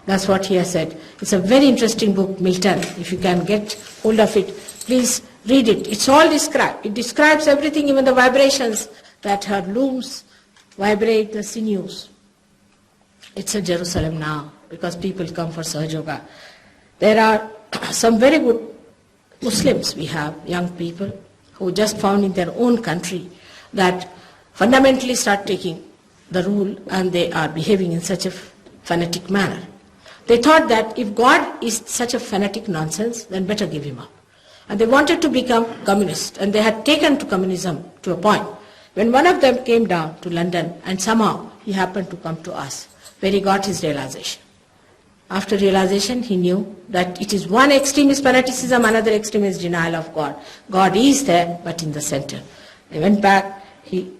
That's what he has said. It's a very interesting book, Milton. If you can get hold of it, please read it. It's all described. It describes everything, even the vibrations that her looms vibrate the sinews. It's in Jerusalem now because people come for Sahaja Yoga. There are some very good Muslims we have, young people, who just found in their own country that fundamentally start taking the rule and they are behaving in such a fanatic manner. They thought that if God is such a fanatic nonsense, then better give him up. And they wanted to become communist, and they had taken to communism to a point. When one of them came down to London, and somehow he happened to come to us, where he got his realization. After realization, he knew that it is one extreme is fanaticism, another extreme is denial of God. God is there, but in the center. He went back, he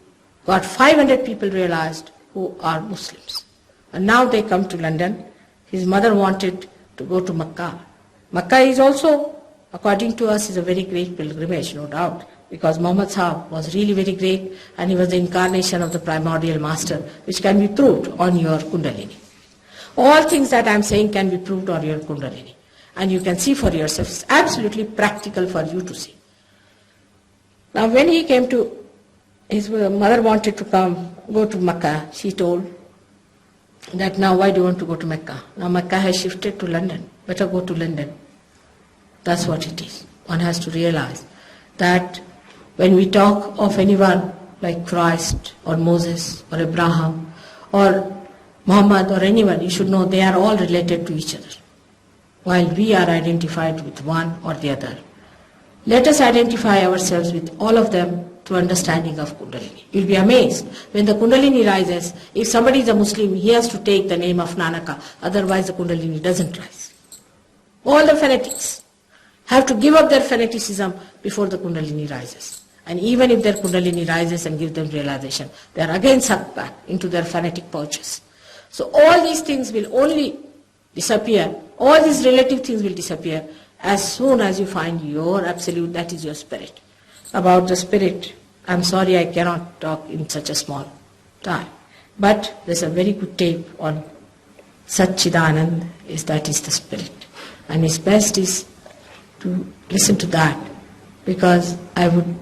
got 500 people realized who are Muslims. And now they come to London. His mother wanted to go to Makkah. Makkah is also, according to us, is a very great pilgrimage, no doubt, because Muhammad Sahib was really very great and he was the incarnation of the primordial master, which can be proved on your Kundalini. All things that I am saying can be proved on your Kundalini. And you can see for yourself. It's absolutely practical for you to see. Now when he came to, his mother wanted to go to Makkah, she told that now why do you want to go to Mecca? Now Mecca has shifted to London. Better go to London. That's what it is. One has to realize that when we talk of anyone like Christ or Moses or Abraham or Muhammad or anyone, you should know they are all related to each other, while we are identified with one or the other. Let us identify ourselves with all of them to understanding of Kundalini. You'll be amazed when the Kundalini rises. If somebody is a Muslim, he has to take the name of Nanaka, otherwise the Kundalini doesn't rise. All the fanatics have to give up their fanaticism before the Kundalini rises. And even if their Kundalini rises and gives them realization, they are again sucked back into their fanatic pouches. So all these things will only disappear, all these relative things will disappear as soon as you find your absolute, that is your spirit. About the spirit, I'm sorry I cannot talk in such a small time. But there's a very good tape on Satchidanand, that is the spirit. And it's best is to listen to that, because I would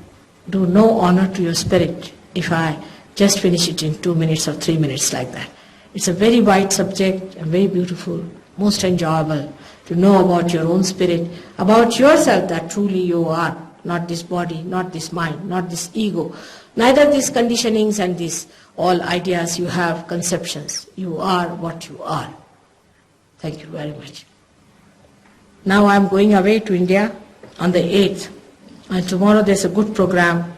do no honor to your spirit if I just finish it in 2 minutes or 3 minutes like that. It's a very wide subject and very beautiful, most enjoyable to know about your own spirit, about yourself that truly you are, not this body, not this mind, not this ego, neither these conditionings and these all ideas you have, conceptions. You are what you are. Thank you very much. Now I'm going away to India on the 8th, and tomorrow there's a good program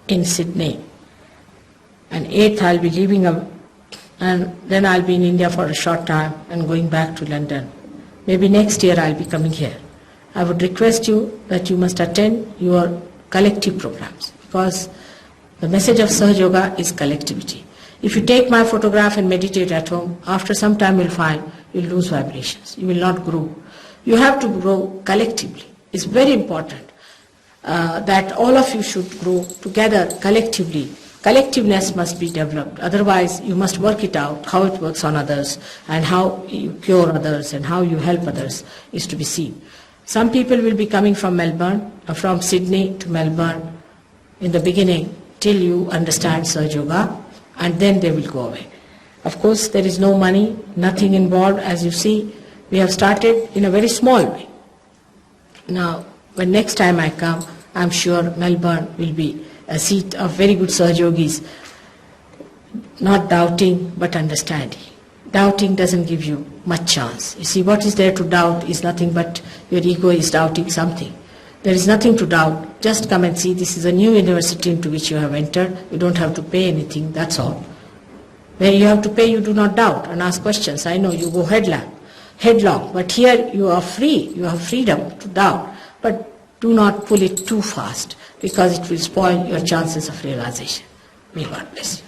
in Sydney. And 8th I'll be leaving, and then I'll be in India for a short time and going back to London. Maybe next year I'll be coming here. I would request you that you must attend your collective programs, because the message of Sahaja Yoga is collectivity. If you take my photograph and meditate at home, after some time you'll find you'll lose vibrations. You will not grow. You have to grow collectively. It's very important that all of you should grow together collectively. Collectiveness must be developed. Otherwise, you must work it out, how it works on others and how you cure others and how you help others is to be seen. Some people will be coming from Melbourne, from Sydney to Melbourne in the beginning till you understand Sahaja Yoga, and then they will go away. Of course, there is no money, nothing involved. As you see, we have started in a very small way. Now, when next time I come, I'm sure Melbourne will be a seat of very good Sahaja Yogis, not doubting but understanding. Doubting doesn't give you much chance. You see, what is there to doubt is nothing but your ego is doubting something. There is nothing to doubt. Just come and see. This is a new university into which you have entered. You don't have to pay anything, that's all. Where you have to pay, you do not doubt and ask questions. I know you go headlong, but here you are free. You have freedom to doubt. But do not pull it too fast, because it will spoil your chances of realization. May God bless you.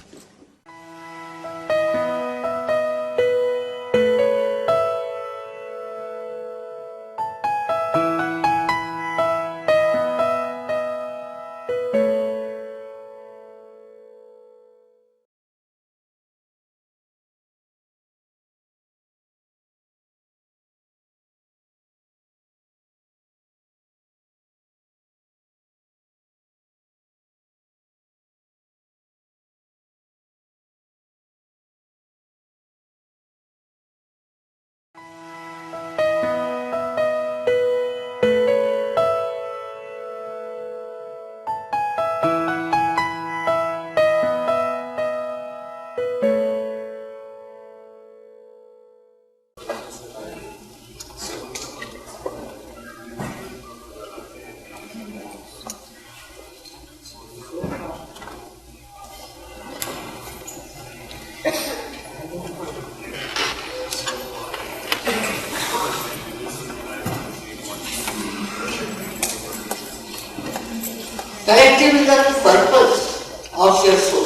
Collective is the purpose of your soul.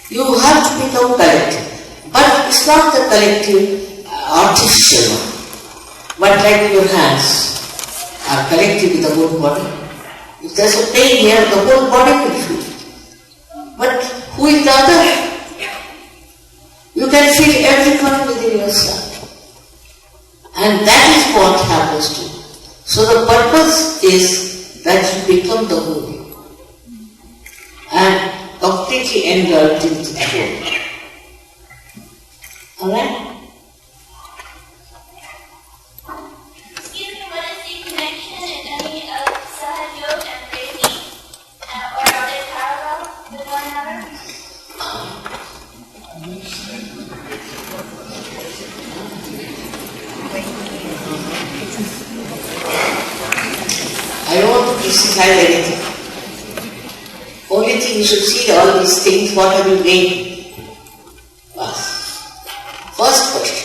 You have to become collective. But it's not the collective artificial one. But like your hands are collective with the whole body. If there's a pain here, the whole body will feel. But who is the other? You can feel everyone within yourself. And that is what happens to you. So the purpose is that you become the whole and completely engulfed in the whole. Alright? Excuse me, what is the connection, if any, of Sahaja Yoga and Reiki? Or are they parallel with one another? I don't want to criticize anything. Only thing you should see all these things, what have you gained? First question.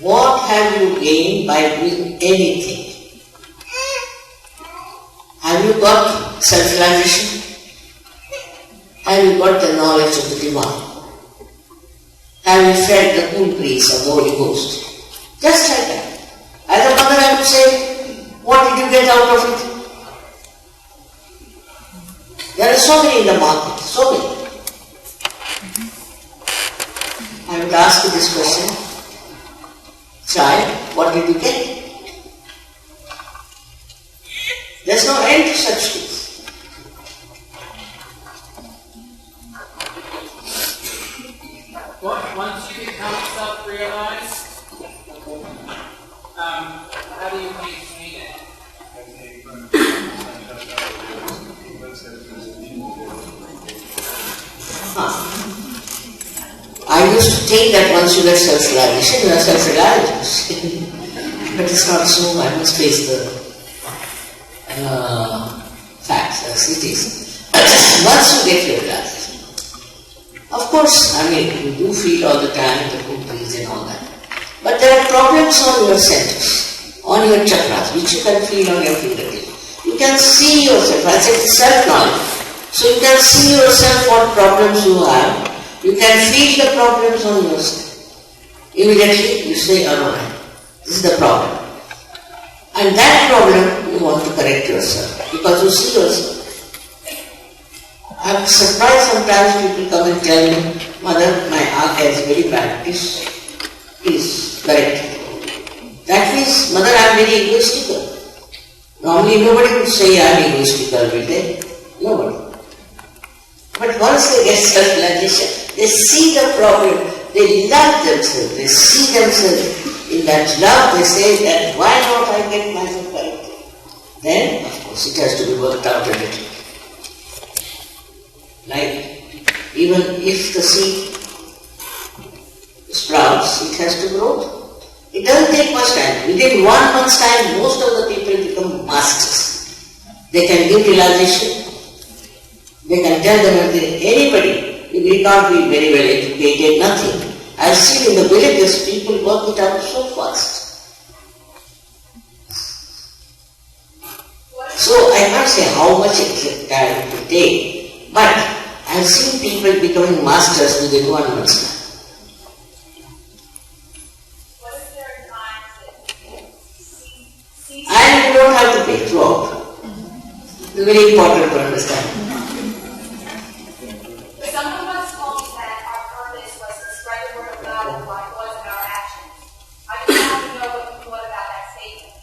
What have you gained by doing anything? Have you got self-realization? Have you got the knowledge of the divine? Have you felt the cool breeze of the Holy Ghost? Just like that. As a mother, I would say, what did you get out of it? There are so many in the market, so many. I would ask you this question. Child, what did you get? There's no end to such things. Once you become self-realized, how do you maintain it? I used to think that once you get self-realization, you are self-realized. But it's not so. I must face the facts as it is. Once you get realized, of course, I mean, you do feel all the time the good breeze and all that. But there are problems on your centers, on your chakras, which you can feel on your fingertips. You can see yourself. I said self-knowledge. So you can see yourself what problems you have. You can feel the problems on yourself. Immediately you say, oh, no, this is the problem. And that problem you want to correct yourself because you see yourself. I'm surprised sometimes people come and tell me, Mother, my Akka is very bad. Please correct it. That means, Mother, I'm very egoistical. Normally nobody would say I'm egoistical, will they? Nobody. But once they get self-realization, they see the problem, they love themselves, they see themselves in that love, they say that why not I get myself corrected? Then, of course, it has to be worked out a little. Like, even if the seed sprouts, it has to grow. It doesn't take much time. Within 1 month's time, most of the people become masters. They can give realization. They can tell them anybody, you need not be very well educated, nothing. I've seen in the villages people work it out so fast. So I can't say how much time it will take, but I've seen people becoming masters within 1 month's time. What is there time to see? And you don't have to pay throughout. It's very important to understand. Some of us told me that our purpose was to spread the word of God and what was in our actions. I just want to know what you thought about that statement.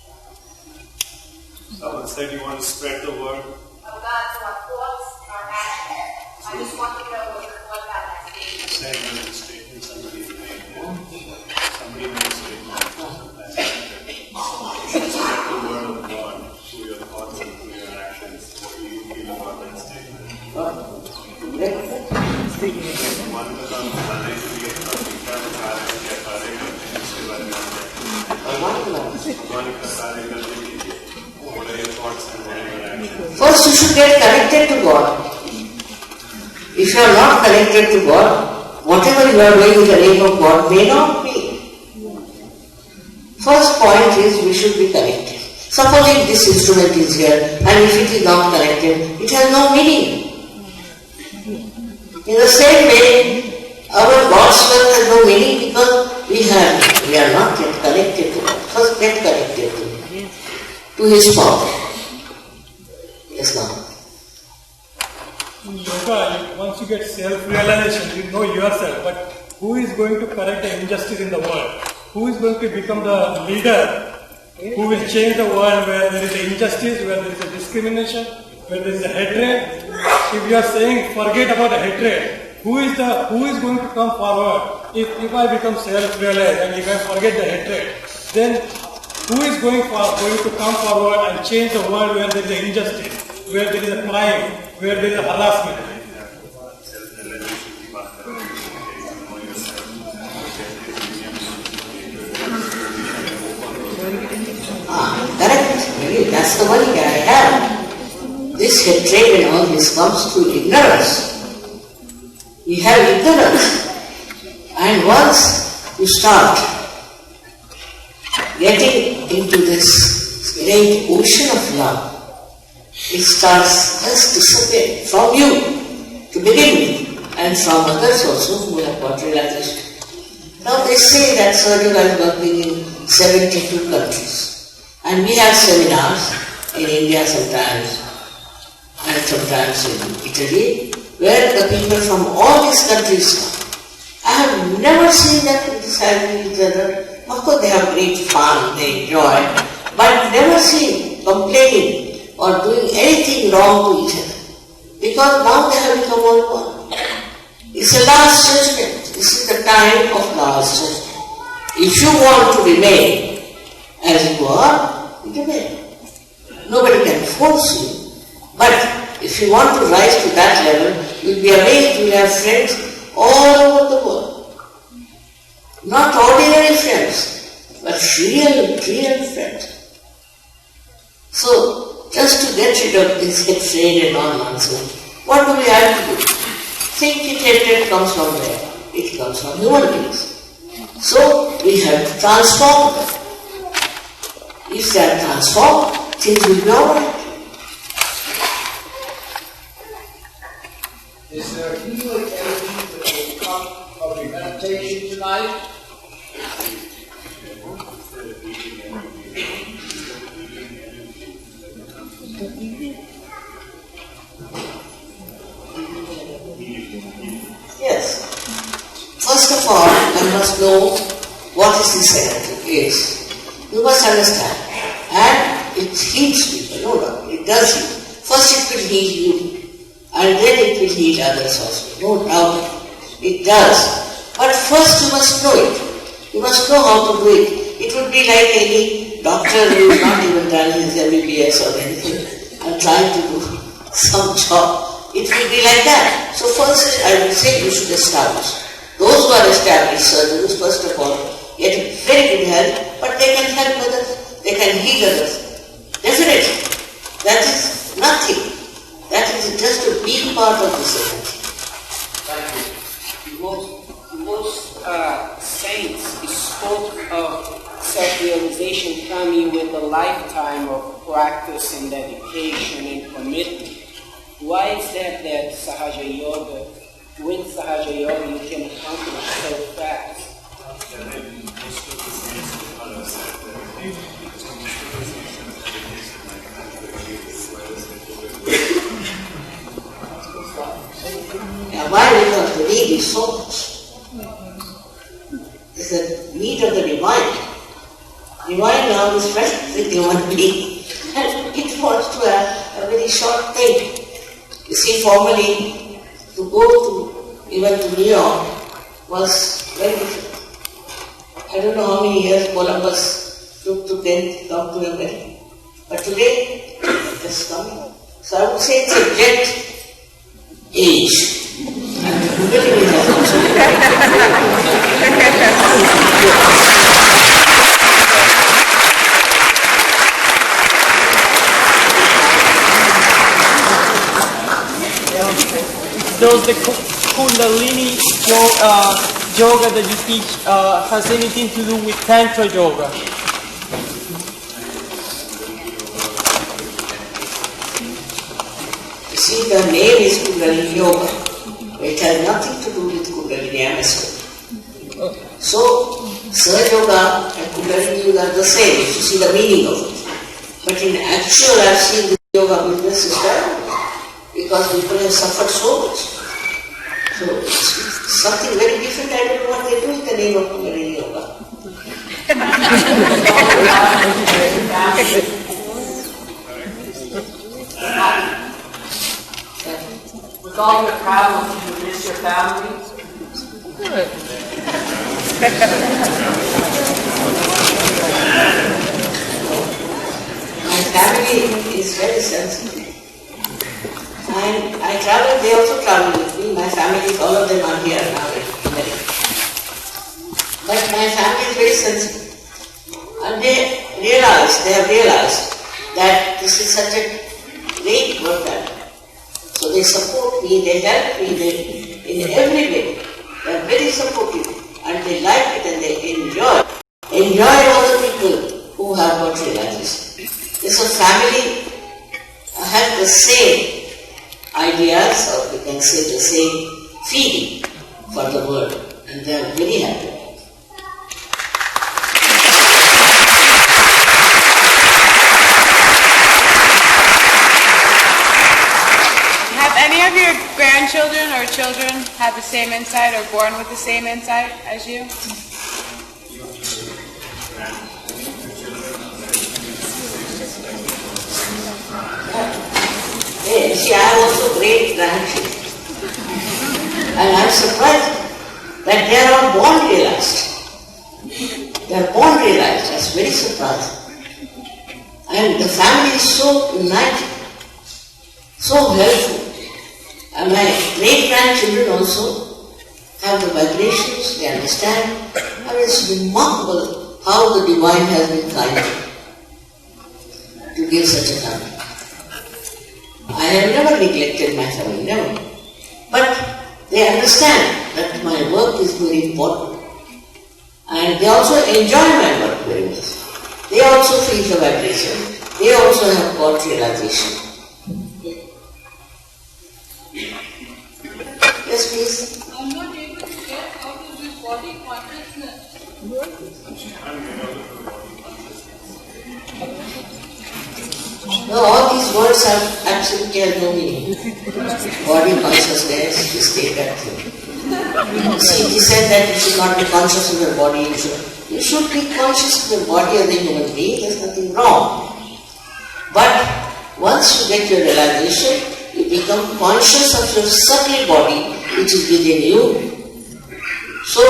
Someone said you want to spread the word. Of God through our thoughts and our actions. I just want to know what you thought about that statement. Saying that the statement somebody made. Somebody made a statement. You should spread the word of God through your thoughts and through your actions. What do you feel about that statement? मन का काम बनाने के लिए क्या कार्य करेगा इसके बारे में मन का कार्य करने के लिए what are your thoughts and what are your actions? First you should get connected to God. If you are not connected to God, whatever you are doing in the name of God may not be. First point is we should be connected. Supposing this instrument is here and if it is not connected, it has no meaning. In the same way, our God's work has no meaning because we are not yet connected to God. First get connected to His power. Yes, now. In yoga, once you get self-realization, you know yourself, but who is going to correct the injustice in the world? Who is going to become the leader who will change the world where there is injustice, where there is a discrimination, where there is a hatred? If you are saying forget about the hatred, who is going to come forward? If I become self-realized and if I forget the hatred, then who is going to come forward and change the world where there is a injustice, where there is a crime, where there is a harassment? Correct. Really, that's the worry I have. This hatred and all this comes through ignorance. We have ignorance. And once you start getting into this great ocean of love, it starts just disappearing from you to begin with, and from others also who have got realization. Now they say that Sadhu is working in 72 countries. And we have seminars in India sometimes, and sometimes in Italy, where the people from all these countries come. I have never seen them criticizing each other. Of course they have great fun, they enjoy, but never seen complaining or doing anything wrong to each other. Because now they have become all one. It's a last judgment. This is the time of last judgment. If you want to remain as you are, you remain. Nobody can force you. But if you want to rise to that level, you'll be amazed. You'll have friends all over the world. Not ordinary friends, but real friends. So, just to get rid of this hatred and all nonsense, what do we have to do? Think hatred comes from where? It comes from human beings. So, we have to transform them. If they are transformed, things will be alright. Is there healing energy that will come from your meditation tonight? Yes. First of all, one must know what is this energy is. You must understand. And it heals people, no doubt. It does heal. First it will heal you. And then it will heal others also. No doubt. It does. But first you must know it. You must know how to do it. It would be like any doctor who is not even done his MBBS or anything and trying to do some job. It will be like that. So first I would say you should establish. Those who are established surgeons, first of all, get very good health, but they can help others. They can heal others. Definitely. That is nothing. That is just a big part of this energy. Thank you. Most saints spoke of self-realization coming with a lifetime of practice and dedication and commitment. Why is that Sahaja Yoga, with Sahaja Yoga you can accomplish so fast? Why? Because the need is so much. It's the need of the divine. Divine now is present with human being. And it wants to have a very short thing. You see, formerly, to go to, even to New York, was very difficult. I don't know how many years Columbus took to then come to America. But today, it has come. So I would say it's a jet age. Does the Kundalini yoga that you teach has anything to do with Tantra yoga? see, the name is Kundalini Yoga. It has nothing to do with Kundalini Amateur. So, Sahaja Yoga and Kundalini Yoga are the same, if you see the meaning of it. But in actual, I've seen the yoga business is terrible because people have suffered so much. So, it's something very different. I don't know what they do in the name of Kundalini Yoga. With all your travels, do you miss your family? My family is very sensitive. And I travel, they also travel with me. My family, all of them are here now in America. But my family is very sensitive. And they have realized that this is such a great work done. So they support me, they help me, in every way. They are very supportive and they like it and they enjoy all the people who have got realization. So family have the same ideas, or we can say the same feeling for the world, and they are very happy. Have any of your grandchildren or children had the same insight or born with the same insight as you? Yeah, see, I have also great grandchildren. And I am surprised that they are all born realized. They are born realized. That's very surprising. And the family is so united, so helpful. And my great-grandchildren also have the vibrations, they understand. And it's remarkable how the Divine has been kind to give such a family. I have never neglected my family, never. But they understand that my work is very important. And they also enjoy my work very much. They also feel the vibration. They also have got realization. Yes, please. I'm not able to get out of this body consciousness. No, all these words have absolutely have no meaning. Body consciousness, just take that thing. See, he said that you should not be conscious of your body, you should be conscious of your body as a human being, there's nothing wrong. But once you get your realization, you become conscious of your subtle body which is within you. So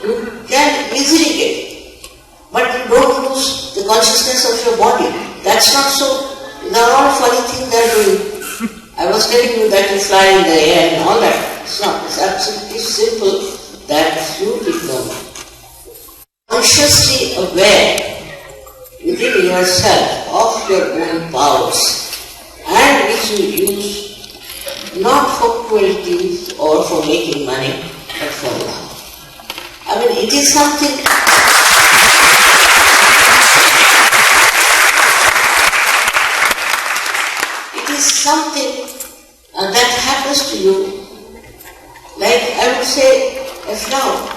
you can easily get it. But you don't lose the consciousness of your body. That's not so. They are all funny things they are doing. I was telling you that you fly in the air and all that. It's not. It's absolutely simple that you become consciously aware within yourself of your own powers and which you use not for cruelty or for making money, but for love. I mean, it is something. It is something that happens to you, like I would say a flower.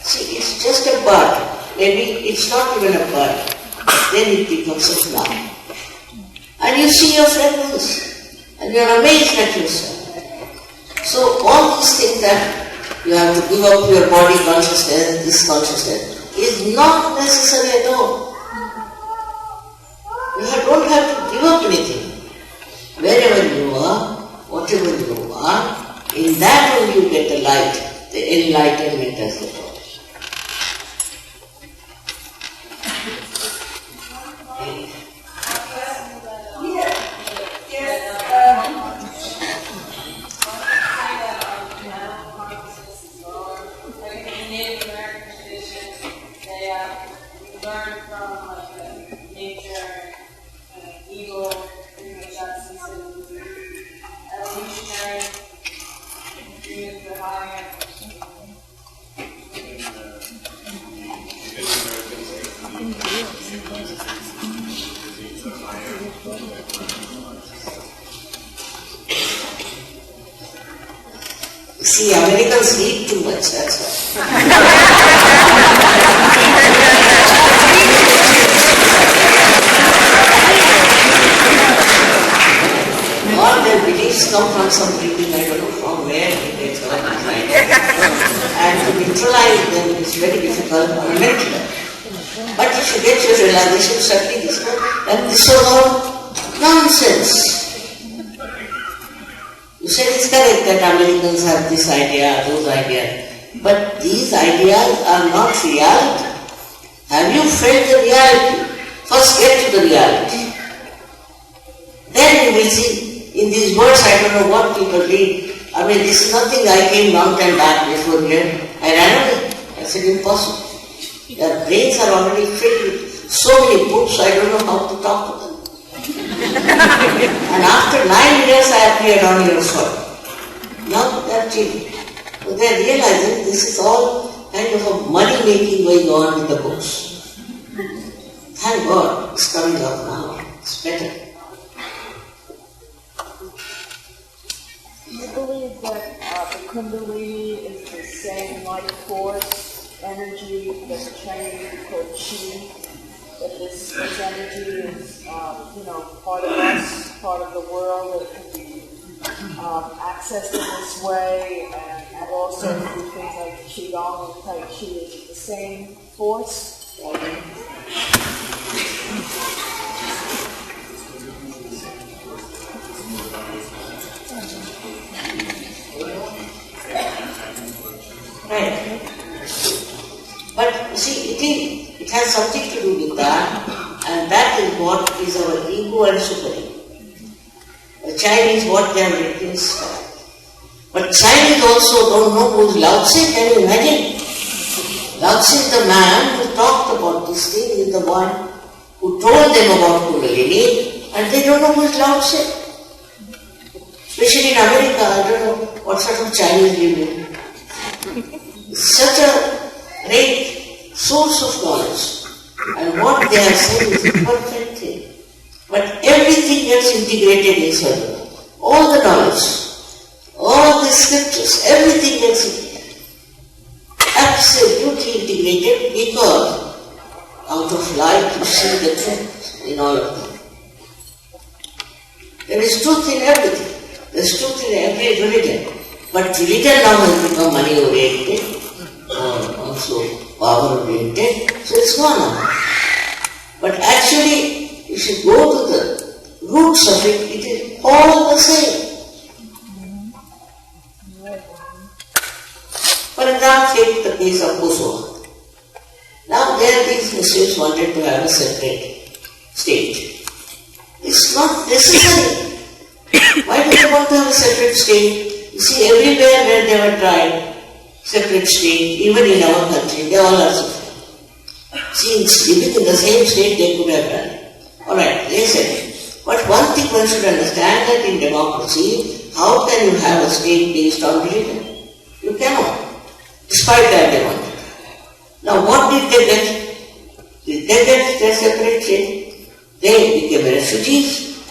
See, it's just a bud. Maybe it's not even a bud. Then it becomes a flower. And you see your fragrance. And you are amazed at yourself. So all these things that you have to give up your body consciousness, this consciousness, is not necessary at all. You don't have to give up anything. Wherever you are, whatever you are, in that only you get the light, the enlightenment as the God. See, Americans read too much, that's why. All their beliefs come from some reading, I don't know from where they come from. And to neutralize them is very difficult on a mental level. But if you get your realization, certainly this is all nonsense. You said it's correct that Americans have this idea, those ideas, but these ideas are not reality. Have you felt the reality? First get to the reality. Then you will see, in these words, I don't know what people read. I mean, this is nothing I came long time back before here. I ran away. I said, impossible. Their brains are already filled with so many books, I don't know how to talk to them. And after 9 years, I appeared on your soil. Now they're changing. So they're realizing this is all kind of a money making going on with the books. Thank God it's coming up now. It's better. Do you believe that the Kundalini is the same life force, energy that's Chinese called Qi? That this energy is, part of us, part of the world, that can be accessed in this way, and also through things like Qigong and Tai Chi, is it the same force? Right. But you see, it has something to do with that, and that is what is our ego and super-ego. The Chinese, what they have written is correct. But Chinese also don't know who is Lao Tse, can you imagine? Lao Tse is the man who talked about this thing, is the one who told them about Kundalini, and they don't know who is Lao Tse. Especially in America, I don't know what sort of Chinese live in. Such a great source of knowledge, and what they are saying is a perfect thing. But everything gets integrated inside them. All the knowledge, all the scriptures, everything gets integrated. Absolutely integrated, because out of light you see the truth in all of them. There is truth in everything. There is truth in every religion. But religion now has become money oriented, also power oriented, so it's gone on. But actually, if you go to the roots of it, it is all the same. For example, take the case of Kosovo. Now there these Muslims wanted to have a separate state. It's not necessary. Why do they want to have a separate state? You see, everywhere where they were tried separate state, even in our country, they all are suffering. Since living in the same state, they could have done it. Alright, they said it. But one thing one should understand, that in democracy, how can you have a state based on religion? You cannot. Despite that they wanted. Now what did they get? Did they get their separate state? They became refugees,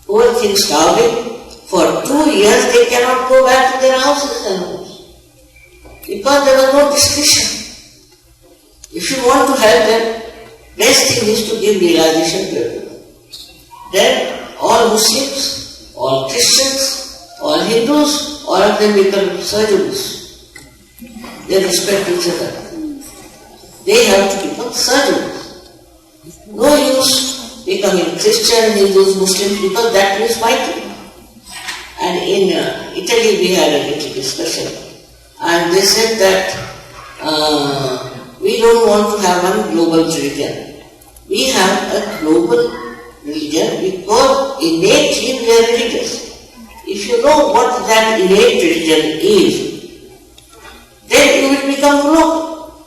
poor things starving. For 2 years they cannot go back to their houses and homes, because there was no discussion. If you want to help them, best thing is to give realization to everyone. Then all Muslims, all Christians, all Hindus, all of them become surgeons. They respect each other. They have to become surgeons. No use becoming Christian, Hindus, Muslims, because that means fighting. And in Italy we had a little discussion, and they said that we don't want to have one global religion. We have a global religion because innately we are religious. If you know what that innate religion is, then you will become global.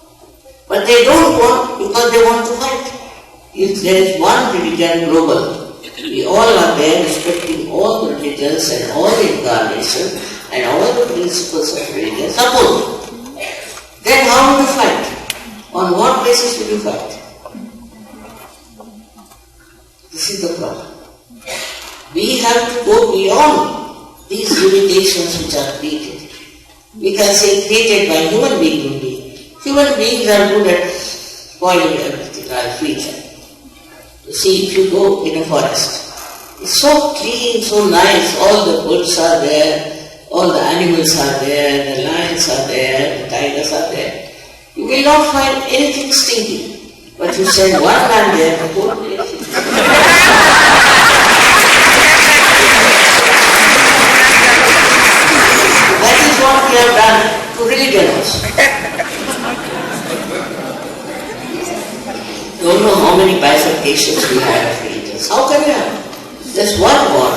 But they don't want, because they want to fight. If there is one religion global, we all are there respecting all the religions and all the incarnations and all the principles of religion. Suppose, then how will you fight? On what basis will you fight? This is the problem. We have to go beyond these limitations which are created. We can say created by human being only. Human beings are good at spoiling everything, I feel that. You see, if you go in a forest, it's so clean, so nice, all the birds are there, all the animals are there, the lions are there, the tigers are there. You will not find anything stinky. But you send one man there, the whole place is That is what we have done to religion also. Don't know how many bifurcations we have of religions. How can we have? There's one God.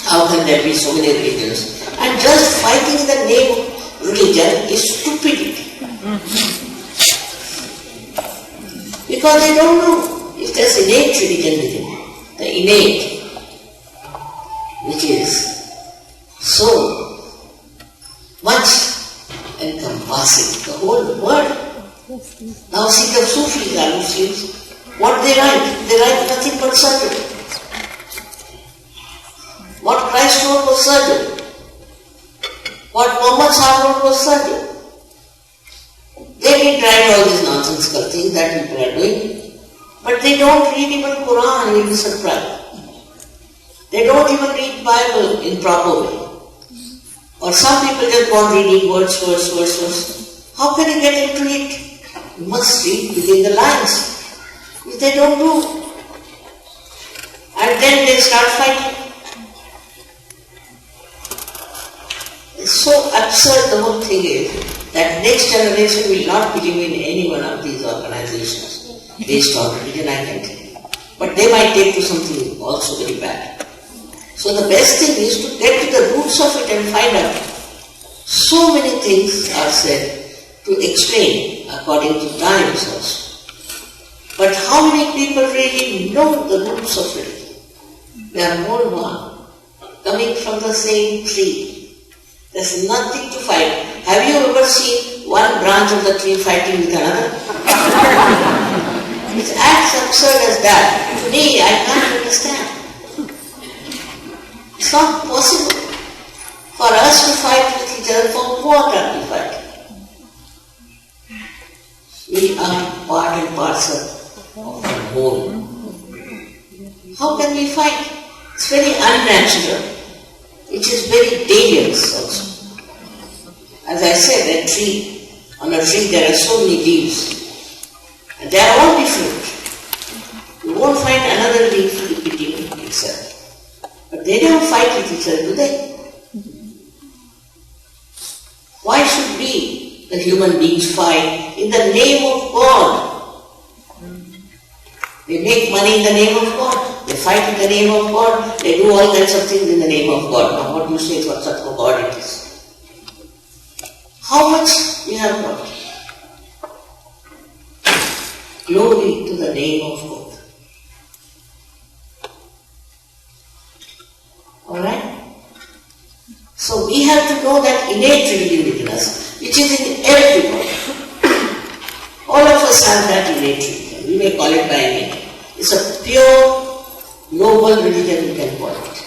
How can there be so many religions? And just fighting in the name of religion is stupidity. Because they don't know if there's innate religion within them. The innate, which is so much encompassing the whole world. Now see the Sufis and Muslims, what they write? They write nothing but surgery. What Christ wrote was surgery. What Muhammad wrote was surgery. They didn't write all these nonsensical things that people are doing, but they don't read even Quran and you'll be surprised. They don't even read Bible in proper way. Or some people just go on reading words. How can you get into it? You must read within the lines. If they don't do, and then they start fighting. It's so absurd, the whole thing is that next generation will not believe in any one of these organizations based on religion, I can tell you. But they might take to something also very bad. So the best thing is to get to the roots of it and find out. So many things are said to explain according to times also. But how many people really know the roots of it? They are all one, coming from the same tree. There's nothing to fight. Have you ever seen one branch of the tree fighting with another? It's as absurd as that. To me, I can't understand. It's not possible for us to fight with each other. For what are we fighting? We are part and parcel of the whole. How can we fight? It's very unnatural, which is very dangerous also. As I said, on a tree there are so many leaves, and they are all different. You won't find another leaf repeating itself. But they don't fight with each other, do they? Why should we, the human beings, fight in the name of God? They make money in the name of God. They fight in the name of God. They do all kinds of things in the name of God. Now what do you say for such a God it is? How much we have got? Glory to the name of God. Alright? So we have to know that innate religion within us, which is in everybody. All of us have that innate religion. We may call it by a name. It's a pure, noble religion, we can call it.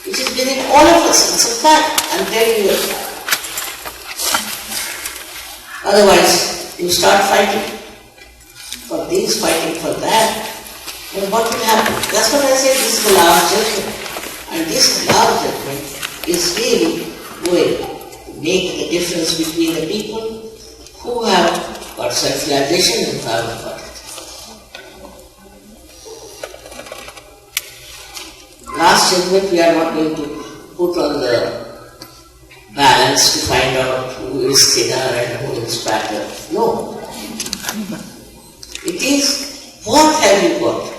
Which is within all of us. It's a fact. I'm telling you a fact. Otherwise, you start fighting for this, fighting for that, then what will happen? That's what I said, this is the last judgment. And this last judgment is really going to make the difference between the people who have got self-realization and who haven't got it. Last judgment we are not going to put on the balance to find out who is thinner and who is fatter. No. It is what have you got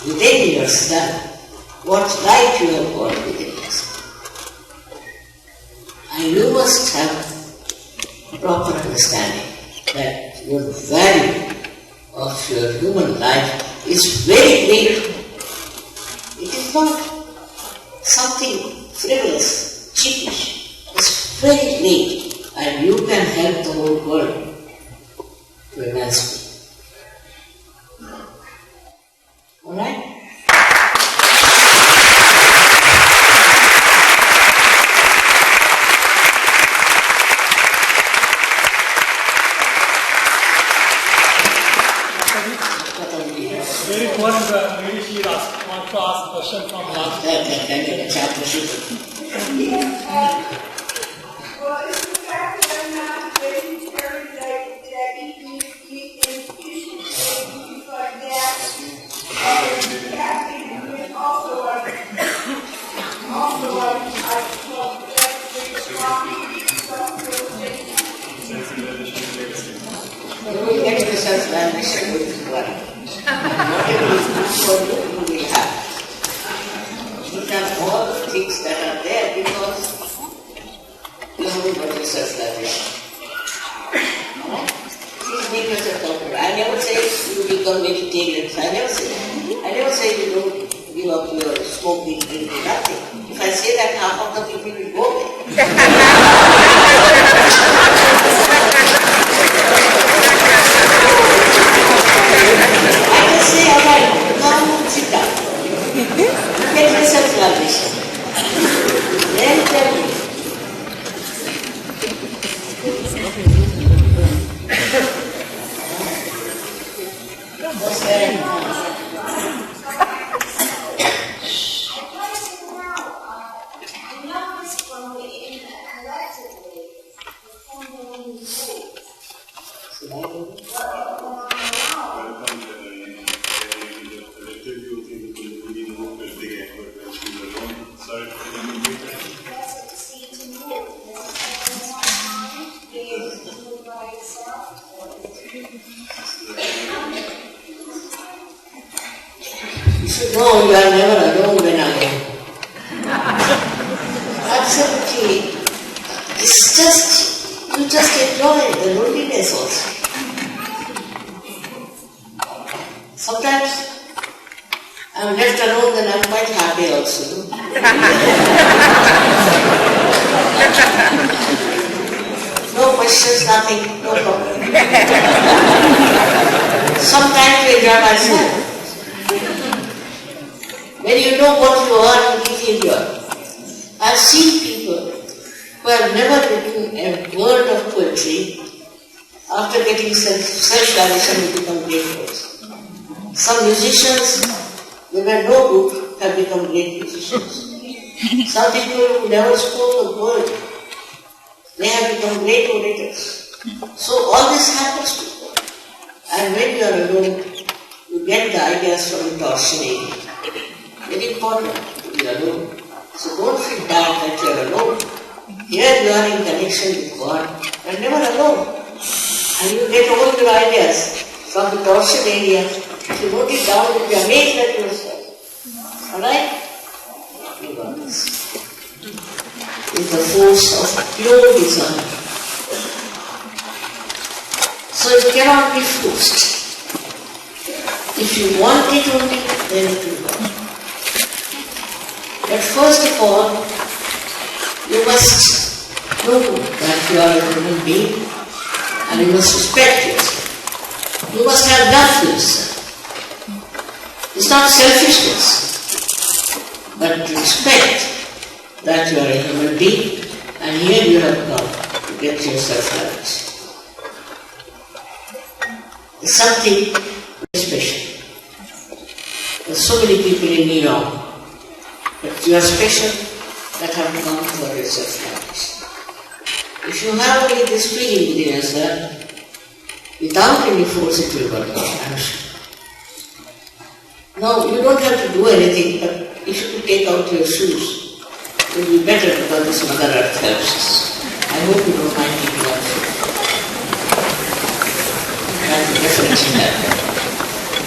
within yourself, what light you have got within yourself. And you must have proper understanding that your value of your human life is very great. It is not something frivolous, cheapish. It's very great, and you can help the whole world to emancipate. Alright? question from last. Well, it's the fact that I'm not vegetarian, that I eat meat and fish and things like that. And also I love that big coffee stuff, those things. you will get the self-realization with one. Whatever is good for you, you will have. These are all the things that are there because you haven't got your self-realization. Please make yourself comfortable. I never say you become vegetarian. I never say you don't give up your smoking, drinking, nothing. If I say that, half of the people will go away. I can say, all right, come sit down. Get yourself realization. Then tell me. What's there? You should know you are never alone when alone. Absolutely. It's just, you just enjoy the loneliness also. Sometimes I'm left alone and I'm quite happy also. No questions, nothing, no problem. Sometimes I enjoy myself. When you know what you are, you really enjoy. I've seen people who have never written a word of poetry, after getting self-realization they become great poets. Some musicians, they were no good, have become great musicians. Some people who never spoke a word, they have become great orators. So all this happens to you. And when you are alone, you get the ideas from the torsionary. Very important to be alone. So don't feel bad that you are alone. Here you are in connection with God. You are never alone. And you get all your ideas from the torsion area. If you note it down, you will be amazed at yourself. Alright? You got this. It's the force of pure desire. So it cannot be forced. If you want it only, then it will come. But first of all, you must know that you are a human being and you must respect yourself. You must have love for yourself. It's not selfishness, but respect that you are a human being and here you have come to get yourself right. It's something very special. There's so many people in Iran. But you are special that have come for yourself knowledge. If you have only this feeling within yourself, without any force it will work out, I'm sure. No, you don't have to do anything, but if you could take out your shoes, it will be better because this Mother Earth helps us. I hope you don't mind taking out shoes. And definitely help.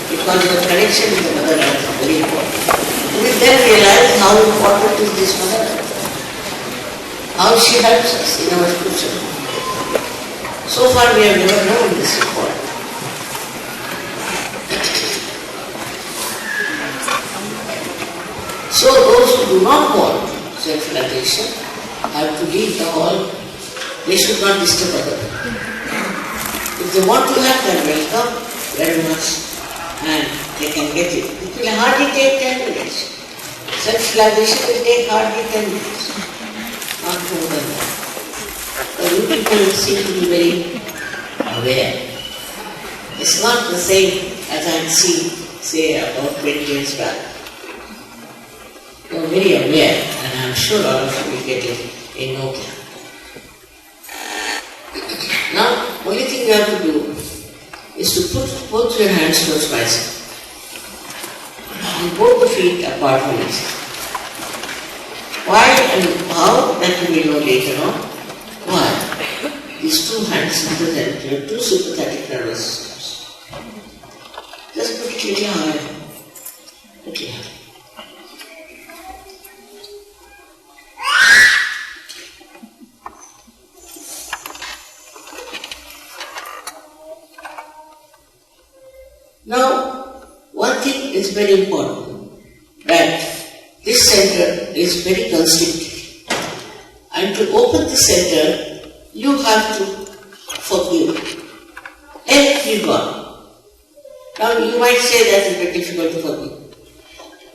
Because your connection with the Mother Earth is very important. We then realize how important is this Mother Earth. How she helps us in our future. So far we have never known this important. So those who do not want self-realization have to leave the hall. They should not disturb others. If they want to have, then welcome very much and they can get it. It will hardly take 10 minutes. Self-realization will take hardly 10 minutes. Not more than that. But you people seem to be very aware. It's not the same as I had seen, say, about 20 years back. very aware, and I'm sure all of you will get it in no time. Now, only thing you have to do is to put both your hands towards bicep and both the feet apart from each other. Why and how, that we will know later on. Why? These two hands represent your two sympathetic nervous systems. Just put it little higher. Little higher. Now, one thing is very important, that this center is very constricted. And to open the center, you have to forgive everyone. Now, you might say that it's very difficult to forgive.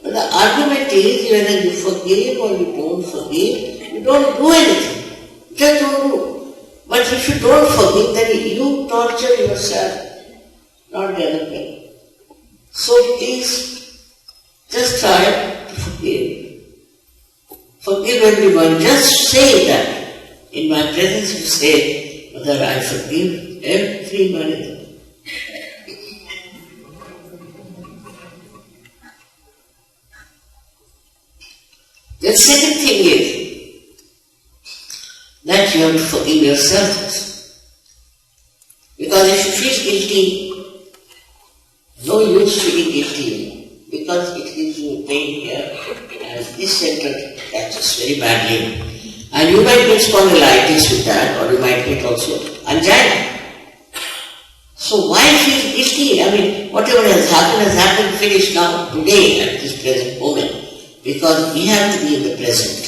But the argument is, whether you forgive or you don't forgive, you don't do anything. Just don't do. But if you don't forgive, then you torture yourself, not the other way. So please, just try to forgive. Forgive everyone. Just say that. In my presence you say, Mother, I forgive everybody. The second thing is that you have to forgive yourself. Because if you feel guilty, no use feeling guilty, because it gives you pain here, and this center catches very badly. And you might get spondylitis with that, or you might get also angina. So why feel guilty? I mean, whatever has happened, finished now, today, at this present moment, because we have to be in the present.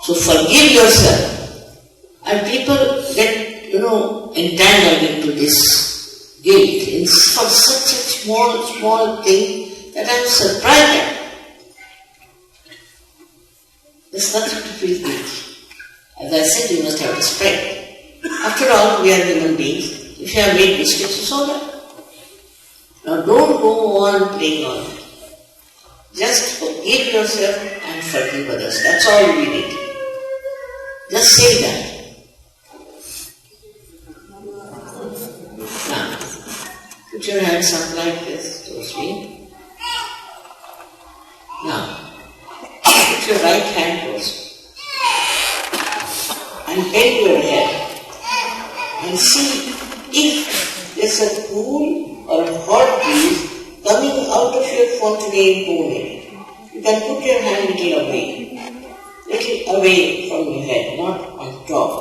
So forgive yourself. And people get, entangled into this guilt for such a small thing that I'm surprised at. There's nothing to feel guilty. As I said, you must have respect. After all, we are human beings. If you have made mistakes, it's all right. Now don't go on playing on it. Just forgive yourself and forgive others. That's all we need. Just say that. Now, put your hands up like this towards me. Now, put your right hand towards me. And bend your head. And see if there's a cool or a hot breeze coming out of your fontanelle bone area. You can put your hand little away from your head, not on top.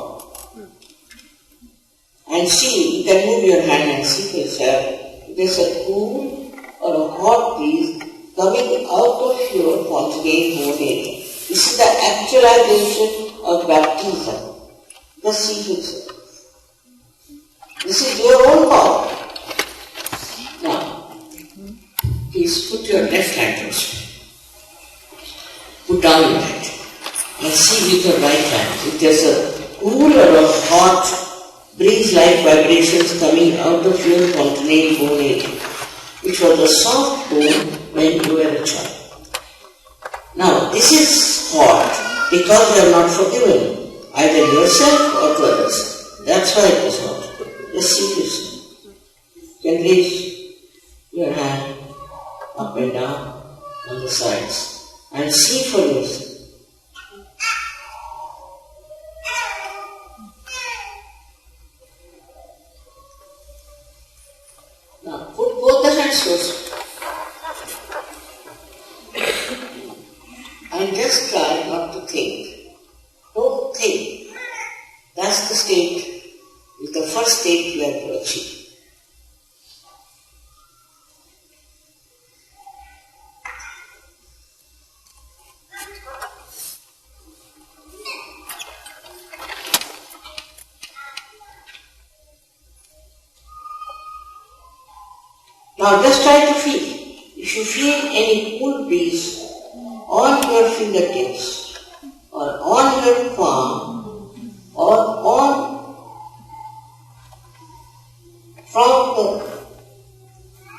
And see, you can move your hand and see for yourself if there's a cool or a hot breeze coming out of your fontanelle bone area. This is the actualization of baptism. Just see for yourself. This is your own power. Now, please put your left hand towards me. Put down your hand. And see with your right hand if there's a cool or a hot breeze-like vibrations coming out of your fontanelle bone area, which was a soft bone when you were a child. Now, this is hot because you have not forgiven either yourself or to others. That's why it was hot. Just see this. You can raise your hand up and down on the sides and see for yourself. Now put both the hands towards and just try not to think. Don't think. That's the state. Is the first state you have to achieve. Now just try to feel. If you feel any cool breeze on your fingertips or on your palm or on from the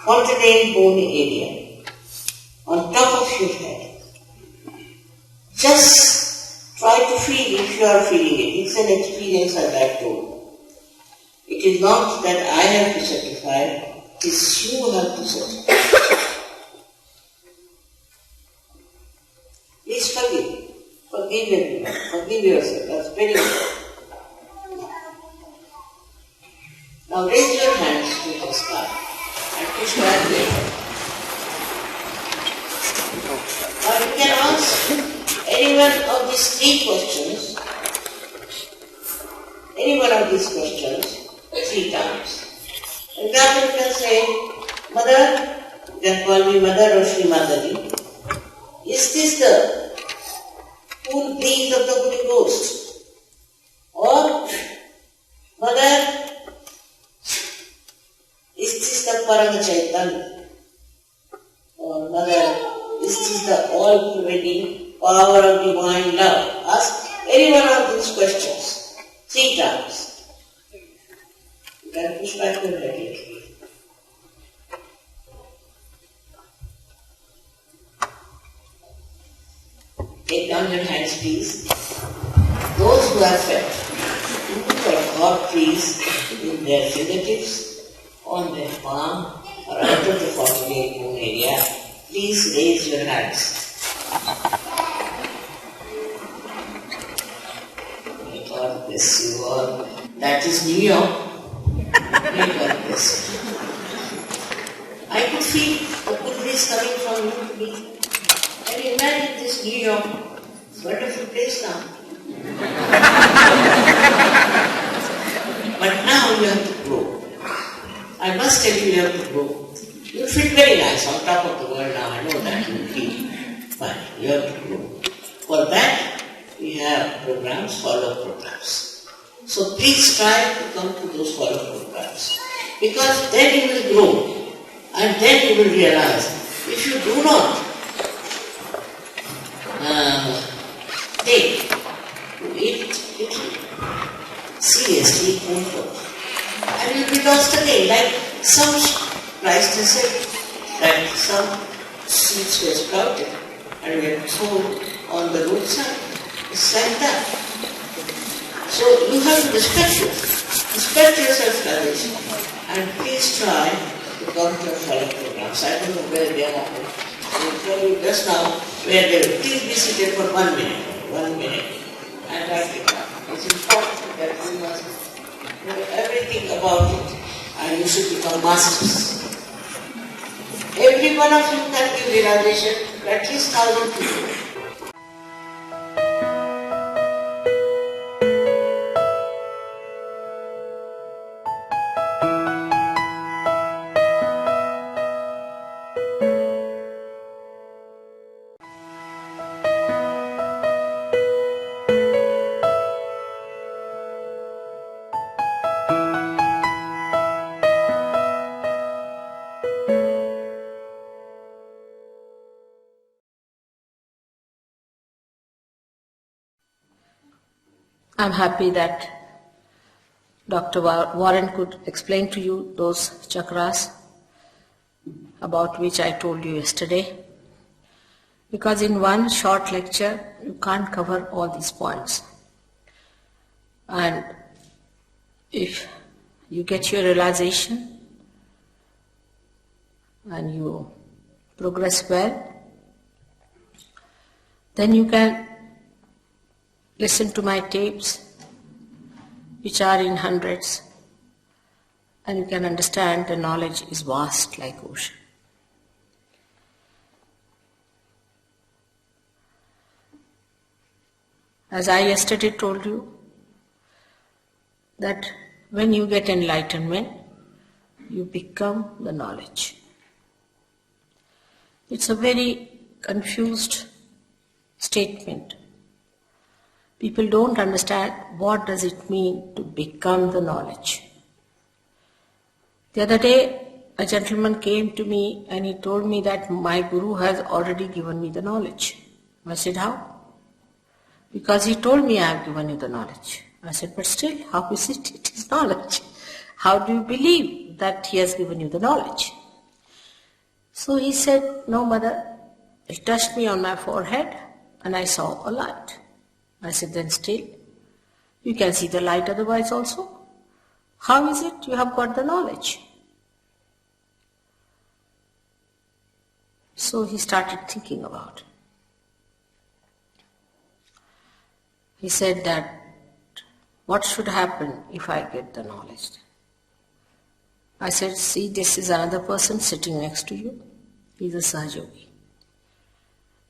fontanelle bone area on top of your head, if you are feeling it, it's an experience as I told. It is not that I have to certify, it is you have to certify. Please forgive. Forgive everyone. Forgive yourself. That's very important. Now raise your hands to the sky and push back later. Now you can ask any one of these three questions, any one of these questions 3 times. For example, you can say, Mother, you can call me Mother or Shri Mataji, is this the full breeze of the Holy Ghost? Or, Mother, is this the Parama Chaitanya? Or, Mother, is this the all-pervading power of divine love? Ask any one of these questions 3 times. You can push back your head. Take down your hands, please. Those who have felt root or hot trees in their fingertips, on their palm, or out of the 48 moon area, please raise your hands. May God bless you all. That is New York. May God bless you. I could feel the good breeze coming from you to me. Can you imagine this New York? Wonderful place now. But now you have to grow. I must tell you, you have to grow. You feel very nice on top of the world now. I know that you feel. But you have to grow. For that, we have programs, follow-up programs. So please try to come to those follow-up programs. Because then you will grow. And then you will realize, if you do not take it seriously, it won't work. And you'll be lost again. Like some, Christ has said that some seeds were sprouted and were sown on the roadside. It's like that. So you have to respect your self-realization, and please try to come to follow programs. I don't know where they are. I will tell you just now where they are. Please be seated for 1 minute. 1 minute. And write it down. It's important that you must know everything about it, and you should become masters. Every one of you can give realization to at least 1,000 people. I'm happy that Dr. Warren could explain to you those chakras about which I told you yesterday. Because in one short lecture, you can't cover all these points. And if you get your realization and you progress well, then you can listen to my tapes, which are in hundreds, and you can understand the knowledge is vast like ocean. As I yesterday told you, that when you get enlightenment, you become the knowledge. It's a very confused statement. People don't understand what does it mean to become the knowledge. The other day, a gentleman came to me and he told me that my Guru has already given me the knowledge. I said, how? Because he told me I have given you the knowledge. I said, but still, how is it? It is knowledge. How do you believe that he has given you the knowledge? So he said, no, mother. He touched me on my forehead and I saw a light. I said, then still, you can see the light otherwise also. How is it you have got the knowledge? So he started thinking about it. He said that, what should happen if I get the knowledge? I said, see, this is another person sitting next to you. He's a Sahaja-yogi.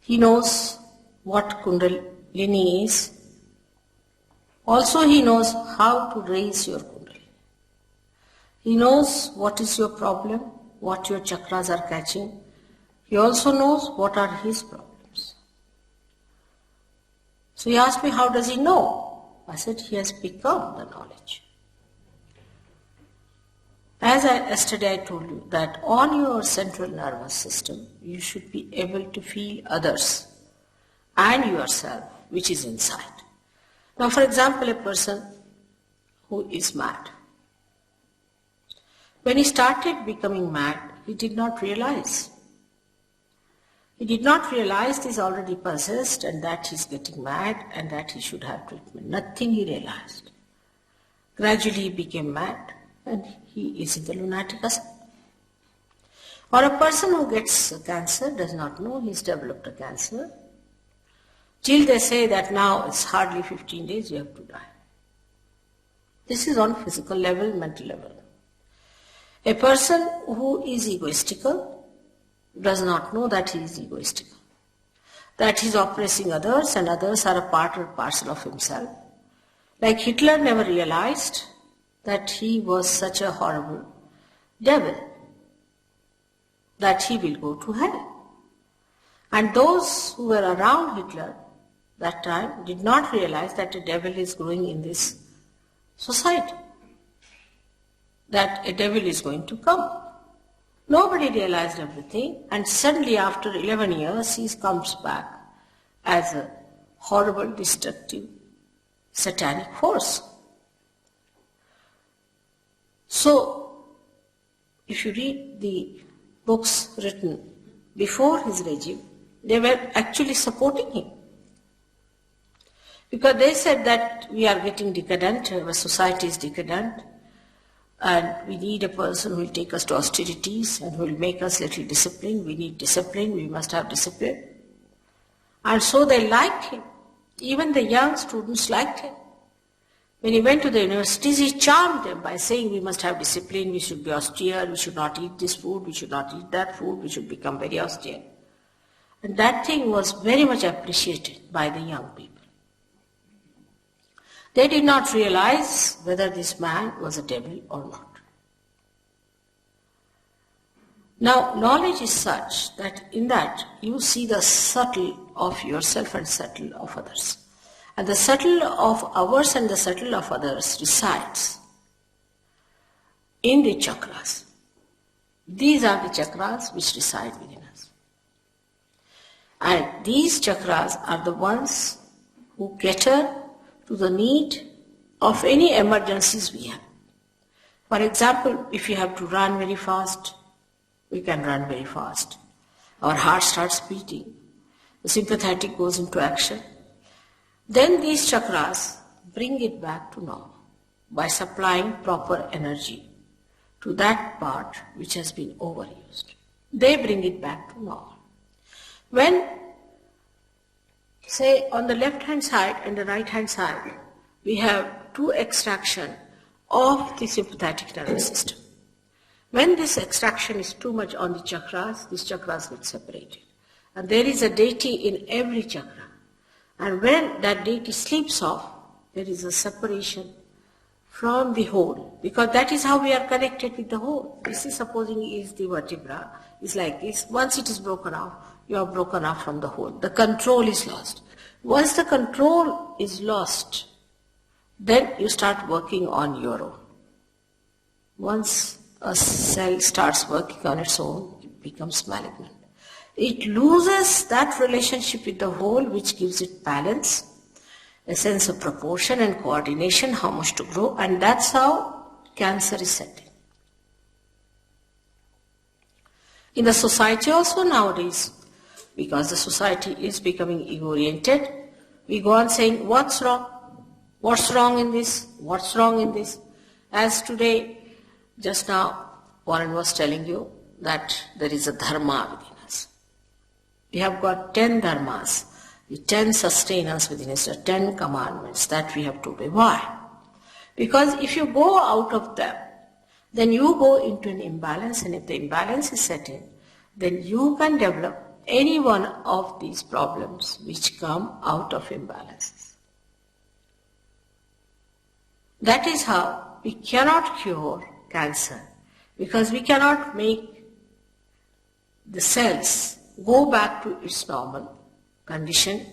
He knows what Kundalini is. Also he knows how to raise your Kundalini. He knows what is your problem, what your chakras are catching. He also knows what are his problems. So he asked me, how does he know? I said, he has become the knowledge. Yesterday I told you that on your central nervous system, you should be able to feel others and yourself, which is inside. Now, for example, a person who is mad. When he started becoming mad, he did not realize. He did not realize he's already possessed and that he's getting mad and that he should have treatment. Nothing he realized. Gradually he became mad and he is in the lunatic asylum. Or a person who gets cancer does not know he's developed a cancer. Till they say that now it's hardly 15 days, you have to die. This is on physical level, mental level. A person who is egoistical does not know that he is egoistical, that he is oppressing others and others are a part or parcel of himself. Like Hitler never realized that he was such a horrible devil, that he will go to hell. And those who were around Hitler that time did not realize that a devil is growing in this society, that a devil is going to come. Nobody realized everything, and suddenly after 11 years he comes back as a horrible, destructive, satanic force. So, if you read the books written before his regime, they were actually supporting him. Because they said that we are getting decadent, our society is decadent, and we need a person who will take us to austerities and who will make us little disciplined. We need discipline, we must have discipline. And so they liked him. Even the young students liked him. When he went to the universities, he charmed them by saying we must have discipline, we should be austere, we should not eat this food, we should not eat that food, we should become very austere. And that thing was very much appreciated by the young people. They did not realize whether this man was a devil or not. Now, knowledge is such that in that you see the subtle of yourself and subtle of others. And the subtle of ours and the subtle of others resides in the chakras. These are the chakras which reside within us. And these chakras are the ones who cater to the need of any emergencies we have. For example, if you have to run very fast, we can run very fast. Our heart starts beating. The sympathetic goes into action. Then these chakras bring it back to normal by supplying proper energy to that part which has been overused. They bring it back to normal. When, say, on the left-hand side and the right-hand side, we have two extraction of the sympathetic nervous system. When this extraction is too much on the chakras, these chakras get separated. And there is a deity in every chakra. And when that deity sleeps off, there is a separation from the whole. Because that is how we are connected with the whole. This is supposing is the vertebra, is like this. Once it is broken off, you are broken off from the whole. The control is lost. Once the control is lost, then you start working on your own. Once a cell starts working on its own, it becomes malignant. It loses that relationship with the whole which gives it balance, a sense of proportion and coordination, how much to grow, and that's how cancer is set in. In the society also nowadays, because the society is becoming ego-oriented, We go on saying, what's wrong? What's wrong in this? What's wrong in this? As today, just now, Warren was telling you that there is a dharma within us. We have got 10 dharmas, the 10 sustainers within us, the 10 commandments that we have to obey. Why? Because if you go out of them, then you go into an imbalance, and if the imbalance is set in, then you can develop any one of these problems which come out of imbalances. That is how we cannot cure cancer, because we cannot make the cells go back to its normal condition.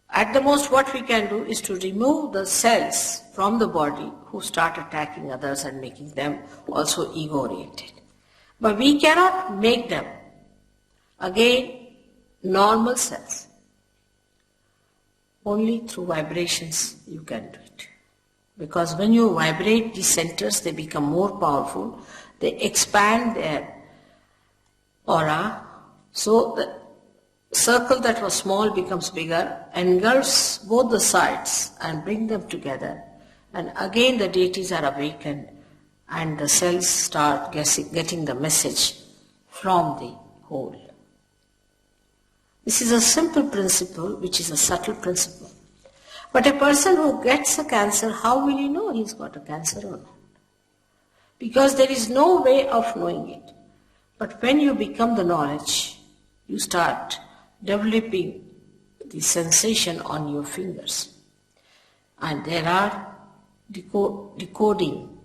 At the most, what we can do is to remove the cells from the body who start attacking others and making them also ego-oriented. But we cannot make them again normal cells. Only through vibrations you can do it. Because when you vibrate these centers, they become more powerful. They expand their aura. So the circle that was small becomes bigger, engulfs both the sides and bring them together. And again the deities are awakened and the cells start getting the message from the whole. This is a simple principle, which is a subtle principle. But a person who gets a cancer, how will he know he's got a cancer or not? Because there is no way of knowing it. But when you become the knowledge, you start developing the sensation on your fingers. And there are decoding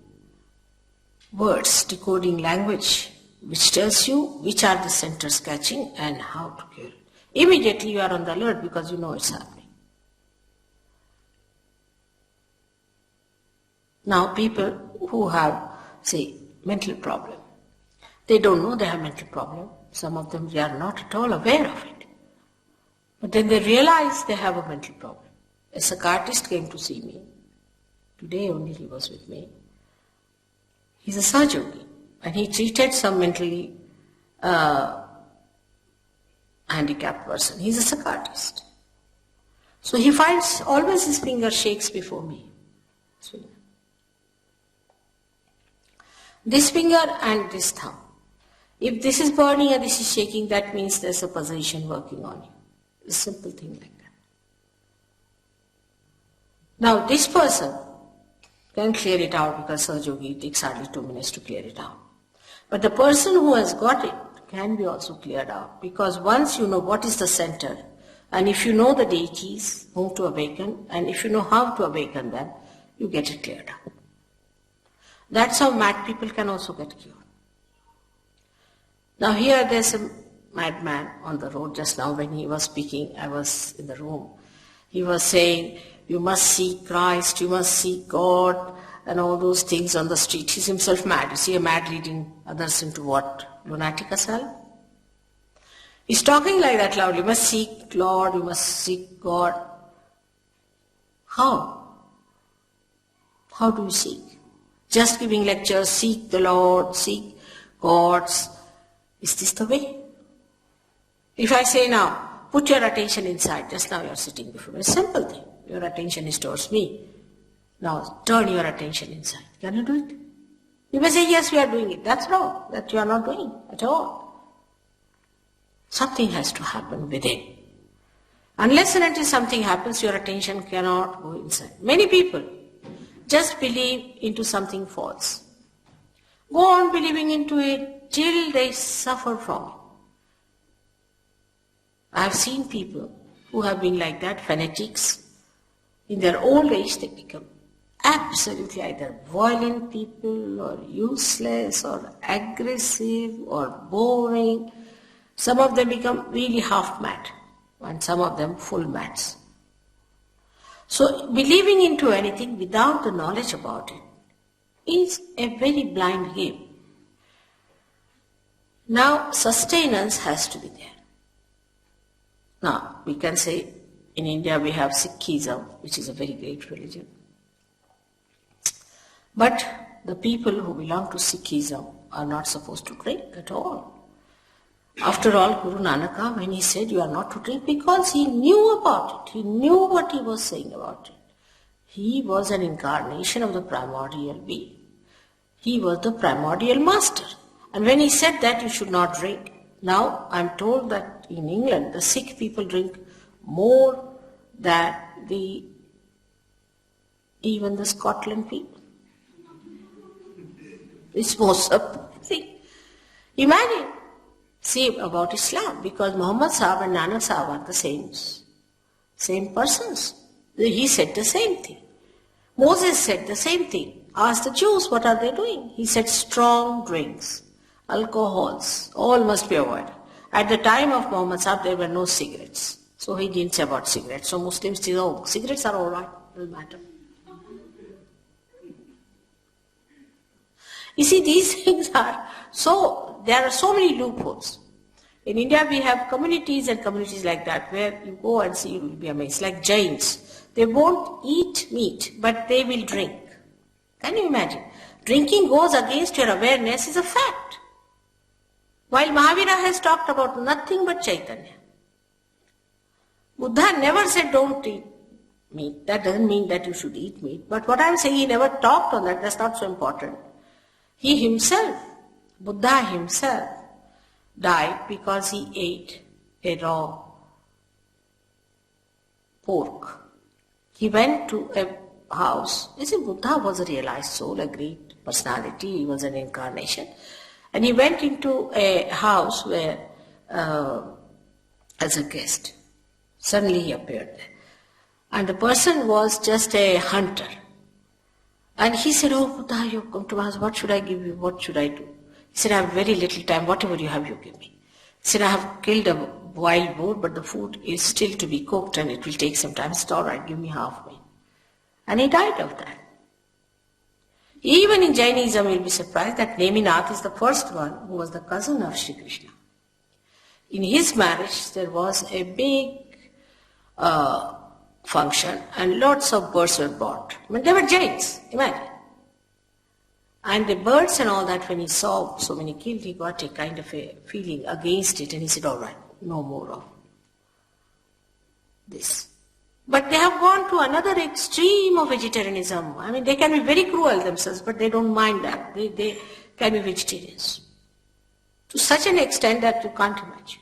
words, decoding language, which tells you which are the centers catching and how to cure it. Immediately you are on the alert because you know it's happening. Now people who have, say, mental problem, they don't know they have mental problem. Some of them, they are not at all aware of it. But then they realize they have a mental problem. A psychiatrist came to see me. Today only he was with me. He's a surgeon and he treated some mentally handicapped person. He's a psychiatrist. So he finds always his finger shakes before me. This finger and this thumb. If this is burning and this is shaking, that means there's a possession working on you. A simple thing like that. Now this person can clear it out because Sir Yogi, it takes hardly 2 minutes to clear it out. But the person who has got it can be also cleared out, because once you know what is the center, and if you know the deities whom to awaken, and if you know how to awaken them, you get it cleared out. That's how mad people can also get cured. Now here there's a madman on the road. Just now when he was speaking, I was in the room. He was saying, you must seek Christ, you must seek God, and all those things on the street. He's himself mad. You see a mad leading others into what? Lunatic asylum? He's talking like that loudly. You must seek Lord, you must seek God. How? How do you seek? Just giving lectures, seek the Lord, seek gods. Is this the way? If I say now, put your attention inside, just now you're sitting before me. A simple thing. Your attention is towards me. Now turn your attention inside. Can you do it? You may say, yes, we are doing it. That's wrong. That you are not doing at all. Something has to happen within. Unless and until something happens, your attention cannot go inside. Many people just believe into something false. Go on believing into it till they suffer from it. I have seen people who have been like that, fanatics. In their old age, they become absolutely either violent people or useless or aggressive or boring. Some of them become really half mad and some of them full mads. So believing into anything without the knowledge about it is a very blind game. Now sustenance has to be there. Now we can say in India we have Sikhism, which is a very great religion. But the people who belong to Sikhism are not supposed to drink at all. After all, Guru Nanaka, when he said you are not to drink, because he knew about it, he knew what he was saying about it. He was an incarnation of the primordial being. He was the primordial master. And when he said that you should not drink, now I am told that in England the Sikh people drink more than even the Scotland people. It's more surprising. Imagine. See about Islam, because Muhammad Sahib and Nanak Sahib are the same persons. He said the same thing. Moses said the same thing. Asked the Jews, what are they doing? He said strong drinks, alcohols, all must be avoided. At the time of Muhammad Sahib, there were no cigarettes. So he didn't say about cigarettes. So Muslims say, oh, cigarettes are all right, doesn't matter. You see, these things are there are so many loopholes. In India, we have communities and communities like that where you go and see, you will be amazed. Like Jains, they won't eat meat, but they will drink. Can you imagine? Drinking goes against your awareness is a fact. While Mahavira has talked about nothing but Chaitanya. Buddha never said don't eat meat. That doesn't mean that you should eat meat. But what I'm saying, he never talked on that. That's not so important. He himself, Buddha himself, died because he ate a raw pork. He went to a house. You see, Buddha was a realized soul, a great personality. He was an incarnation. And he went into a house where, as a guest. Suddenly he appeared there. And the person was just a hunter. And he said, oh, Buddha, you come to my house. What should I give you? What should I do? He said, I have very little time. Whatever you have, you give me. He said, I have killed a wild boar, but the food is still to be cooked and it will take some time. It's all right, give me half meat. And he died of that. Even in Jainism, you'll be surprised that Neminath is the first one who was the cousin of Sri Krishna. In his marriage, there was a big function and lots of birds were bought. I mean, they were Jains, imagine. And the birds and all that, when he saw so many killed, he got a kind of a feeling against it and he said, all right, no more of this. But they have gone to another extreme of vegetarianism. I mean, they can be very cruel themselves, but they don't mind that. They can be vegetarians. To such an extent that you can't imagine.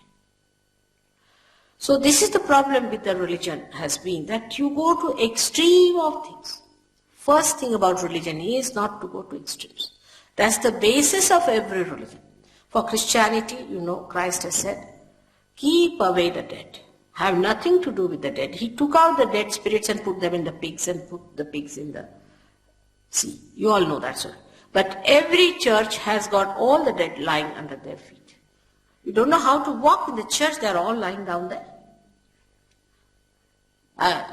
So this is the problem with the religion has been, that you go to extreme of things. First thing about religion is not to go to extremes. That's the basis of every religion. For Christianity, you know, Christ has said, keep away the dead. Have nothing to do with the dead. He took out the dead spirits and put them in the pigs and put the pigs in the sea. You all know that, sir. But every church has got all the dead lying under their feet. You don't know how to walk in the church, they're all lying down there.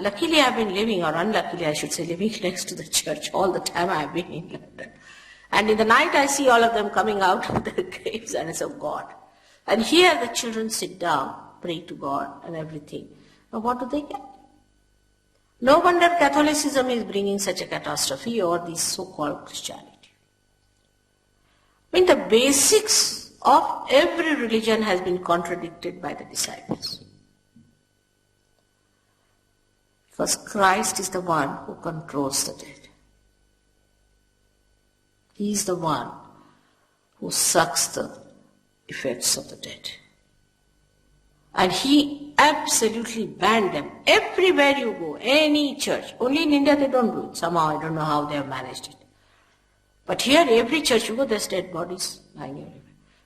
Luckily I've been living, or unluckily I should say, living next to the church all the time I've been in London. And in the night I see all of them coming out of their graves and it's of God. And here the children sit down, pray to God and everything. Now what do they get? No wonder Catholicism is bringing such a catastrophe, or this so-called Christianity. I mean, the basics of every religion has been contradicted by the disciples. Because Christ is the one who controls the dead. He is the one who sucks the effects of the dead. And he absolutely banned them. Everywhere you go, any church. Only in India they don't do it. Somehow, I don't know how they have managed it. But here, every church you go, there's dead bodies lying everywhere.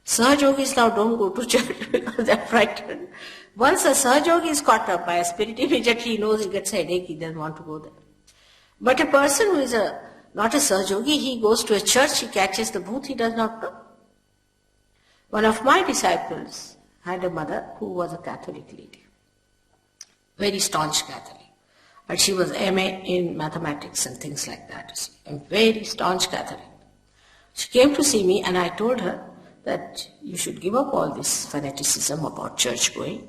Sahajogis now don't go to church because they're frightened. Once a Sahajogi is caught up by a spirit, immediately he knows he gets a headache, he doesn't want to go there. But a person who is not a Sahajogi, he goes to a church, he catches the booth, he does not know. One of my disciples had a mother who was a Catholic lady, very staunch Catholic. But she was MA in mathematics and things like that. A very staunch Catholic. She came to see me and I told her that you should give up all this fanaticism about church going,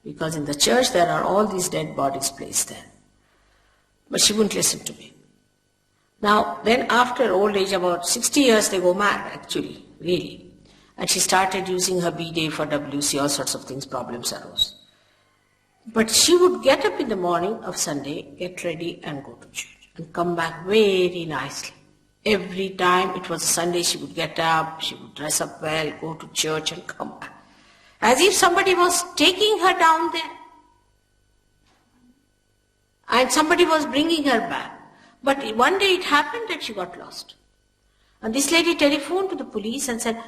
because in the church there are all these dead bodies placed there. But she wouldn't listen to me. Now, then after old age, about 60 years, they go mad actually, really. And she started using her B-Day for WC, all sorts of things, problems arose. But she would get up in the morning of Sunday, get ready and go to church and come back very nicely. Every time it was a Sunday, she would get up, she would dress up well, go to church and come back. As if somebody was taking her down there. And somebody was bringing her back. But one day it happened that she got lost. And this lady telephoned to the police and said,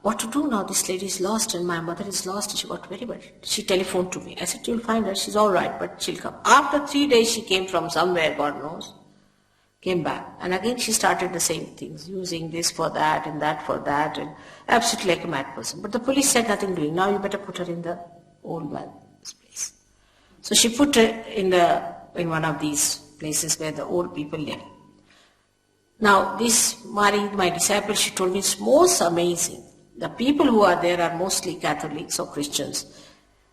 what to do now? This lady is lost and my mother is lost. And she got very worried. She telephoned to me. I said, you'll find her. She's all right, but she'll come. After 3 days, she came from somewhere, God knows. Came back. And again, she started the same things, using this for that and that for that, and absolutely like a mad person. But the police said nothing doing. Now you better put her in the old man's place. So she put her in one of these places where the old people live. Now, this Mari, my disciple, she told me it's most amazing. The people who are there are mostly Catholics or Christians.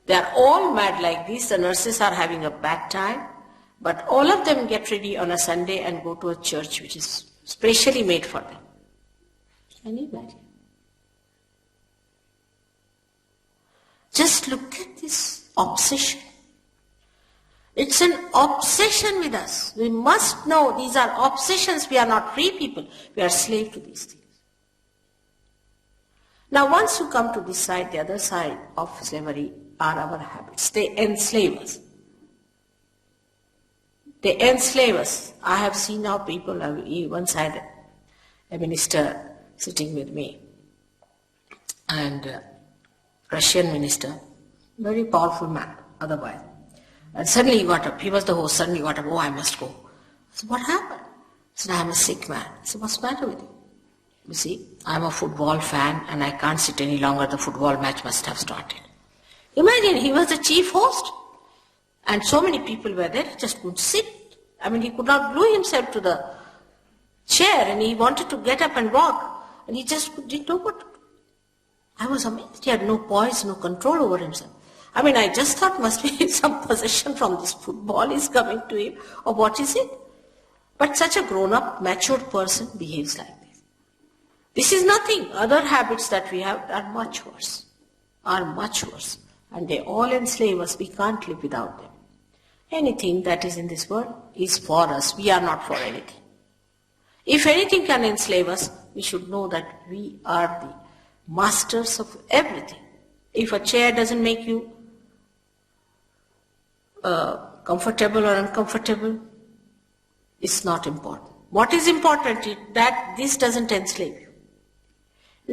They are all mad like this. The nurses are having a bad time. But all of them get ready on a Sunday and go to a church which is specially made for them. Can you imagine? Just look at this obsession. It's an obsession with us. We must know these are obsessions. We are not free people. We are slave to these things. Now once you come to this side, the other side of slavery are our habits. They enslave us. They enslave us. I have seen now people, once I had a minister sitting with me, and Russian minister, very powerful man otherwise. And suddenly he got up. He was the host. Suddenly he got up. Oh, I must go. I said, what happened? He said, I'm a sick man. I said, what's the matter with you? You see, I'm a football fan and I can't sit any longer. The football match must have started. Imagine, he was the chief host. And so many people were there, he just couldn't sit. I mean, he could not glue himself to the chair and he wanted to get up and walk. And he just didn't know what to do. I was amazed. He had no poise, no control over himself. I mean, I just thought must be some possession from this football is coming to him, or what is it? But such a grown-up, matured person behaves like this. This is nothing. Other habits that we have are much worse. And they all enslave us. We can't live without them. Anything that is in this world is for us. We are not for anything. If anything can enslave us, we should know that we are the masters of everything. If a chair doesn't make you comfortable or uncomfortable, it's not important. What is important is that this doesn't enslave you.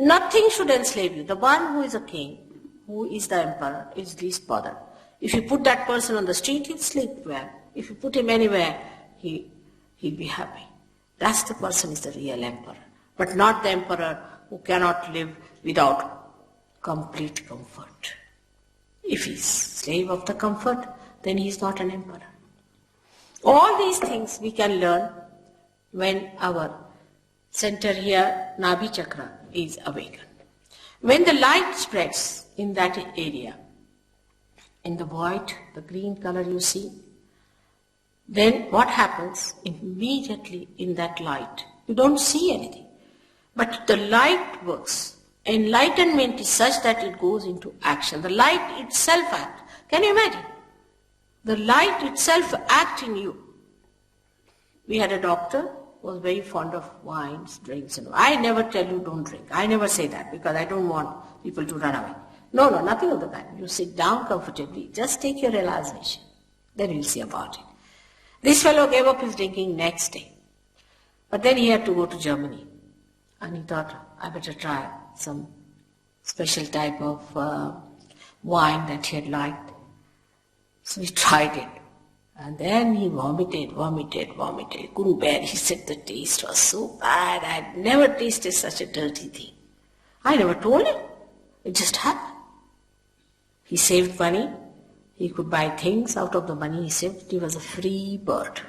Nothing should enslave you. The one who is a king, who is the emperor, is least bothered. If you put that person on the street, he'll sleep well. If you put him anywhere, he'll be happy. That's the person is the real emperor. But not the emperor who cannot live without complete comfort. If he's slave of the comfort, then he's not an emperor. All these things we can learn when our center here, Nabhi Chakra, is awakened. When the light spreads in that area, in the white, the green color you see, then what happens immediately in that light? You don't see anything. But the light works. Enlightenment is such that it goes into action. The light itself acts. Can you imagine? The light itself acts in you. We had a doctor who was very fond of wines, drinks, and I never tell you don't drink. I never say that because I don't want people to run away. No, nothing of the kind. You sit down comfortably. Just take your realization. Then you'll see about it. This fellow gave up his drinking next day. But then he had to go to Germany. And he thought, I better try some special type of wine that he had liked. So he tried it. And then he vomited. He couldn't bear it. He said the taste was so bad. I had never tasted such a dirty thing. I never told him. It just happened. He saved money. He could buy things out of the money he saved. He was a free bird.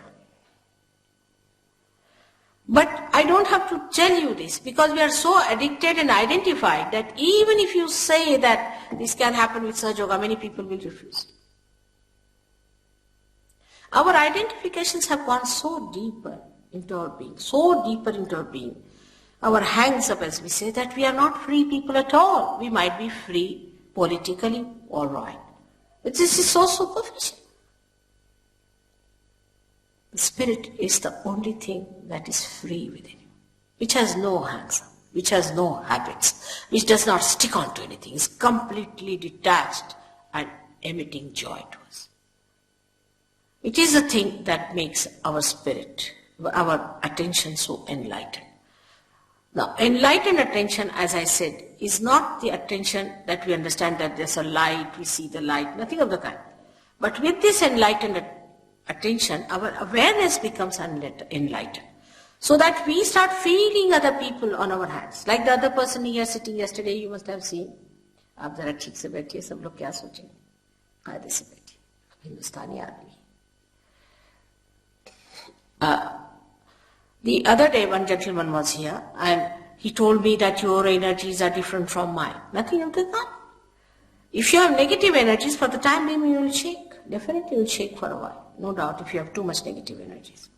But I don't have to tell you this because we are so addicted and identified that even if you say that this can happen with Sahaja Yoga, many people will refuse. Our identifications have gone so deeper into our being, our hangs up, as we say, that we are not free people at all. We might be free politically, all right. But this is so superficial. The spirit is the only thing that is free within you, which has no hangs up, which has no habits, which does not stick on to anything, is completely detached and emitting joy to us. It is the thing that makes our spirit, our attention so enlightened. Now, enlightened attention, as I said, is not the attention that we understand that there's a light, we see the light, nothing of the kind. But with this enlightened attention, our awareness becomes enlightened. So that we start feeling other people on our hands. Like the other person here sitting yesterday, you must have seen. आप जरा ठीक से बैठिए, सब लोग क्या सोचेंगे? कायदे से बैठिए, हिंदुस्तानी आदमी. The other day, one gentleman was here, and he told me that your energies are different from mine. Nothing of that. If you have negative energies, for the time being you will shake. Definitely you will shake for a while. No doubt, if you have too much negative energies.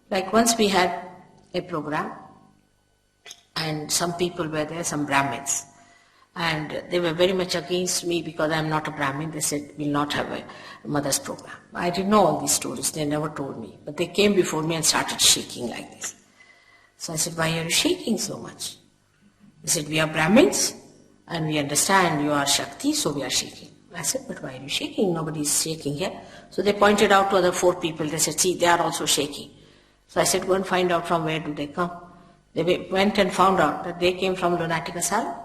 Like once we had a program, and some people were there, some Brahmins, and they were very much against me because I am not a Brahmin. They said, we'll not have a mother's program. I didn't know all these stories. They never told me. But they came before me and started shaking like this. So I said, why are you shaking so much? They said, we are Brahmins and we understand you are Shakti, so we are shaking. I said, but why are you shaking? Nobody is shaking here. So they pointed out to other 4 people. They said, see, they are also shaking. So I said, go and find out from where do they come. They went and found out that they came from lunatic asylum.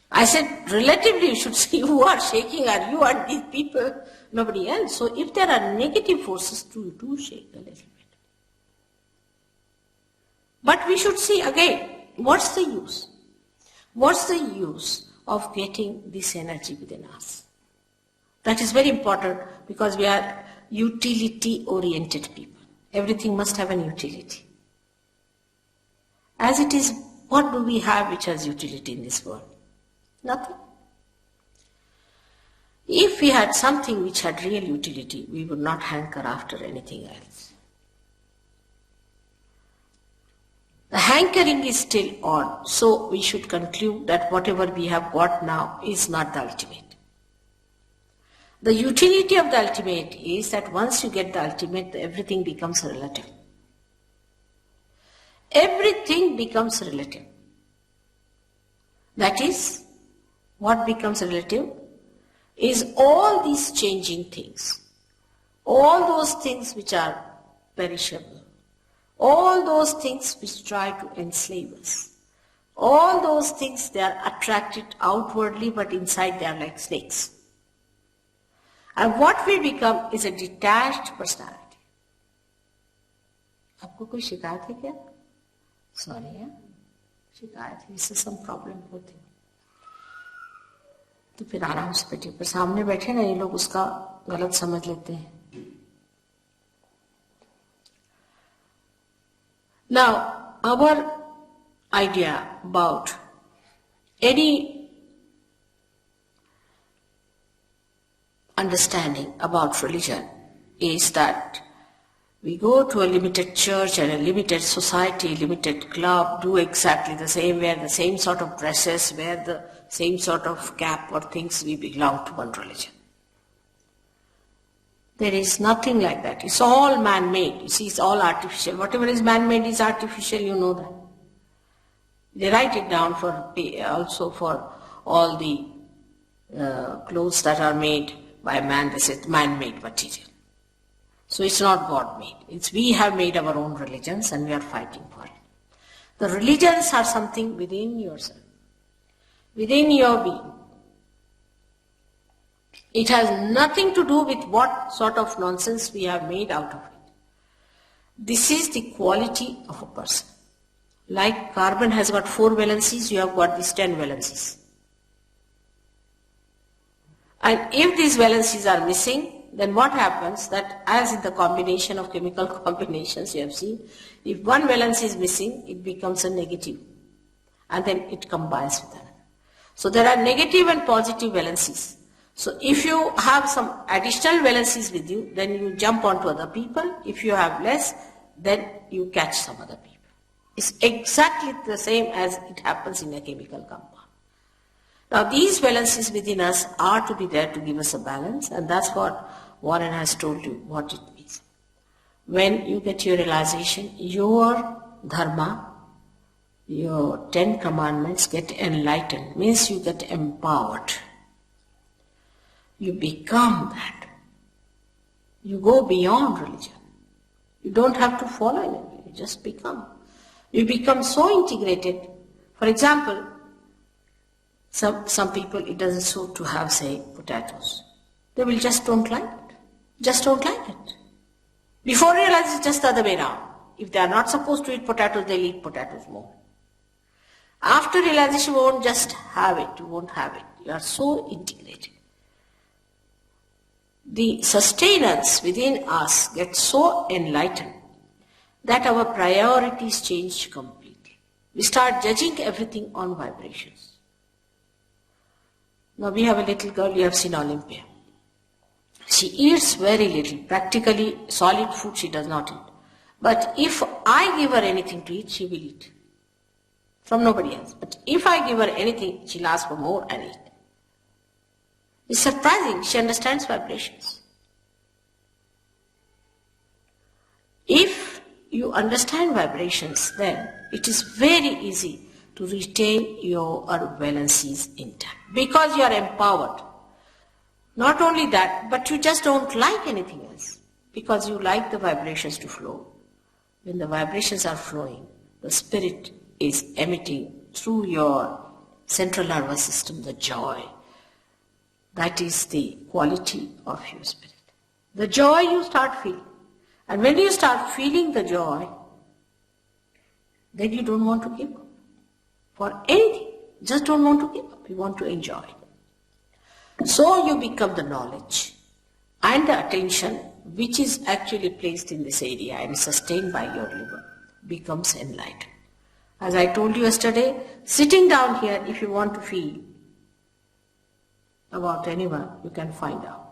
I said, relatively you should see who are shaking are you and these people, nobody else. So if there are negative forces, do shake a little bit. But we should see again, what's the use? What's the use of getting this energy within us? That is very important because we are utility-oriented people. Everything must have an utility. As it is, what do we have which has utility in this world? Nothing. If we had something which had real utility, we would not hanker after anything else. The hankering is still on, so we should conclude that whatever we have got now is not the ultimate. The utility of the ultimate is that once you get the ultimate, everything becomes relative. Everything becomes relative. That is, what becomes relative is all these changing things, all those things which are perishable, all those things which try to enslave us, all those things, they are attracted outwardly but inside they are like snakes. And what we become is a detached personality. आपको कोई शिकायत है क्या? Sorry, yeah? शिकायत है, इससे some problem होती है. तो फिर आराम से बैठिए, पर सामने बैठे ना ये लोग उसका गलत समझ लेते हैं. Now, our idea about any understanding about religion is that we go to a limited church and a limited society, limited club, do exactly the same, wear the same sort of dresses, wear the same sort of cap or things, we belong to one religion. There is nothing like that. It's all man-made. You see, it's all artificial. Whatever is man-made is artificial, you know that. They write it down also for all the clothes that are made by man, they say man-made material. So it's not God-made. It's we have made our own religions and we are fighting for it. The religions are something within yourself, within your being. It has nothing to do with what sort of nonsense we have made out of it. This is the quality of a person. Like carbon has got 4 valencies, you have got these 10 valencies. And if these valencies are missing, then what happens that as in the combination of chemical combinations you have seen, if one valence is missing, it becomes a negative. And then it combines with another. So there are negative and positive valencies. So if you have some additional valencies with you, then you jump onto other people. If you have less, then you catch some other people. It's exactly the same as it happens in a chemical compound. Now these valencies within us are to be there to give us a balance, and that's what Warren has told you what it means. When you get your realization, your dharma, your 10 commandments get enlightened, means you get empowered. You become that. You go beyond religion. You don't have to follow anything, you just become. You become so integrated. For example, some people, it doesn't suit to have, say, potatoes. They will just don't like it. Just don't like it. Before realize it's just the other way around. If they are not supposed to eat potatoes, they'll eat potatoes more. After realization, you won't just have it, you won't have it. You are so integrated. The sustenance within us gets so enlightened that our priorities change completely. We start judging everything on vibrations. Now we have a little girl, you have seen Olympia. She eats very little, practically solid food she does not eat. But if I give her anything to eat, she will eat. From nobody else. But if I give her anything, she'll ask for more and eat. It's surprising, she understands vibrations. If you understand vibrations, then it is very easy to retain your valencies intact. Because you are empowered. Not only that, but you just don't like anything else. Because you like the vibrations to flow. When the vibrations are flowing, the spirit is emitting through your central nervous system the joy. That is the quality of your spirit. The joy you start feeling. And when you start feeling the joy, then you don't want to give up. For anything, just don't want to give up. You want to enjoy. So you become the knowledge and the attention which is actually placed in this area and sustained by your liver becomes enlightened. As I told you yesterday, sitting down here, if you want to feel about anyone, you can find out.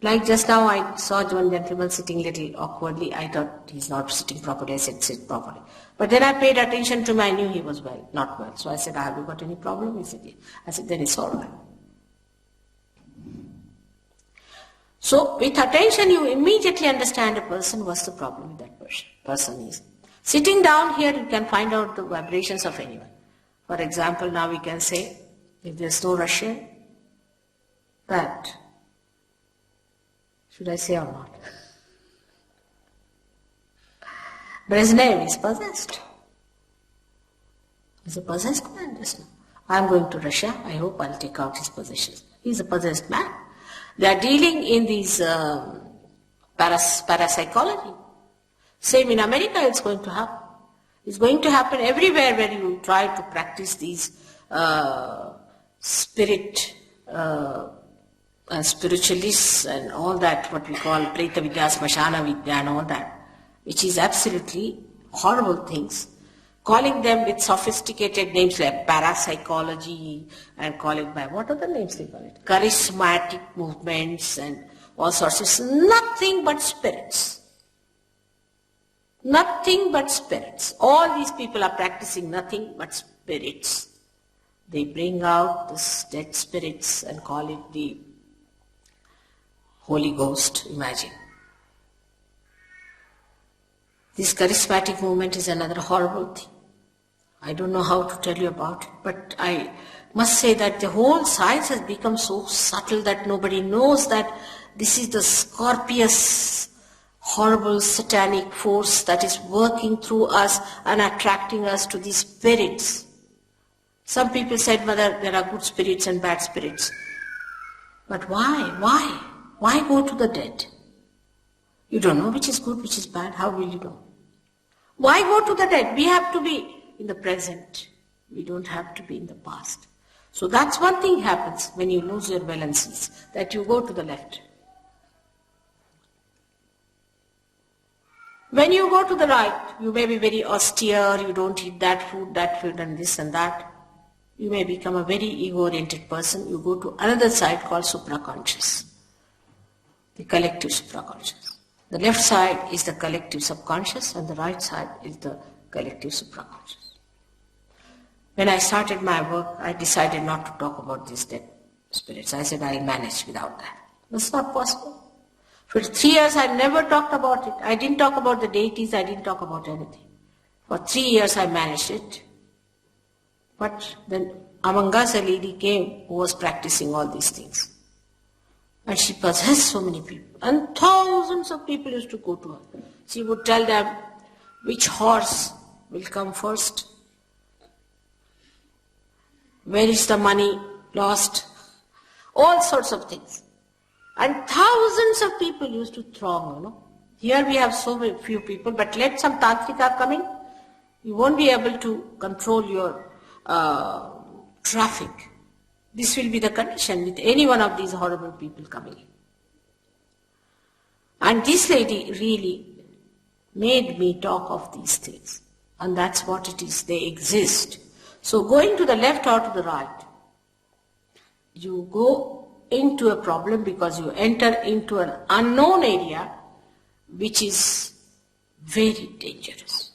Like just now I saw one gentleman sitting little awkwardly. I thought he's not sitting properly. I said, sit properly. But then I paid attention to him. I knew he was well, not well. So I said, have you got any problem? He said, yes. I said, then it's all right. So with attention, you immediately understand a person, what's the problem with that person is. Sitting down here, you can find out the vibrations of anyone. For example, now we can say, if there's no Russian, that, should I say or not? Brezhnev is possessed. He's a possessed man just now. I'm going to Russia. I hope I'll take out his possessions. He's a possessed man. They are dealing in these parapsychology. Same in America it's going to happen. It's going to happen everywhere where you try to practice these spiritualists and all that, what we call Preta Vidya, Smashana Vidya and all that, which is absolutely horrible things. Calling them with sophisticated names like parapsychology and calling by, what other names they call it? Charismatic movements and all sorts. It's nothing but spirits. Nothing but spirits. All these people are practicing nothing but spirits. They bring out the dead spirits and call it the Holy Ghost, imagine. This charismatic movement is another horrible thing. I don't know how to tell you about it, but I must say that the whole science has become so subtle that nobody knows that this is the scorpious, horrible satanic force that is working through us and attracting us to these spirits. Some people said, Mother, there are good spirits and bad spirits. But why? Why? Why go to the dead? You don't know which is good, which is bad. How will you know? Why go to the dead? We have to be in the present. We don't have to be in the past. So that's one thing happens when you lose your valencies, that you go to the left. When you go to the right, you may be very austere, you don't eat that food and this and that. You may become a very ego-oriented person. You go to another side called supraconscious, the collective supraconscious. The left side is the collective subconscious and the right side is the collective supraconscious. When I started my work, I decided not to talk about these dead spirits. I said I'll manage without that. That's not possible. For 3 years I never talked about it. I didn't talk about the deities, I didn't talk about anything. For 3 years I managed it. But then among us a lady came who was practicing all these things. And she possessed so many people. And thousands of people used to go to her. She would tell them which horse will come first. Where is the money lost? All sorts of things. And thousands of people used to throng, Here we have so few people, but let some tantrika come in, you won't be able to control your traffic. This will be the condition with any one of these horrible people coming in. And this lady really made me talk of these things. And that's what it is, they exist. So going to the left or to the right, you go into a problem because you enter into an unknown area which is very dangerous.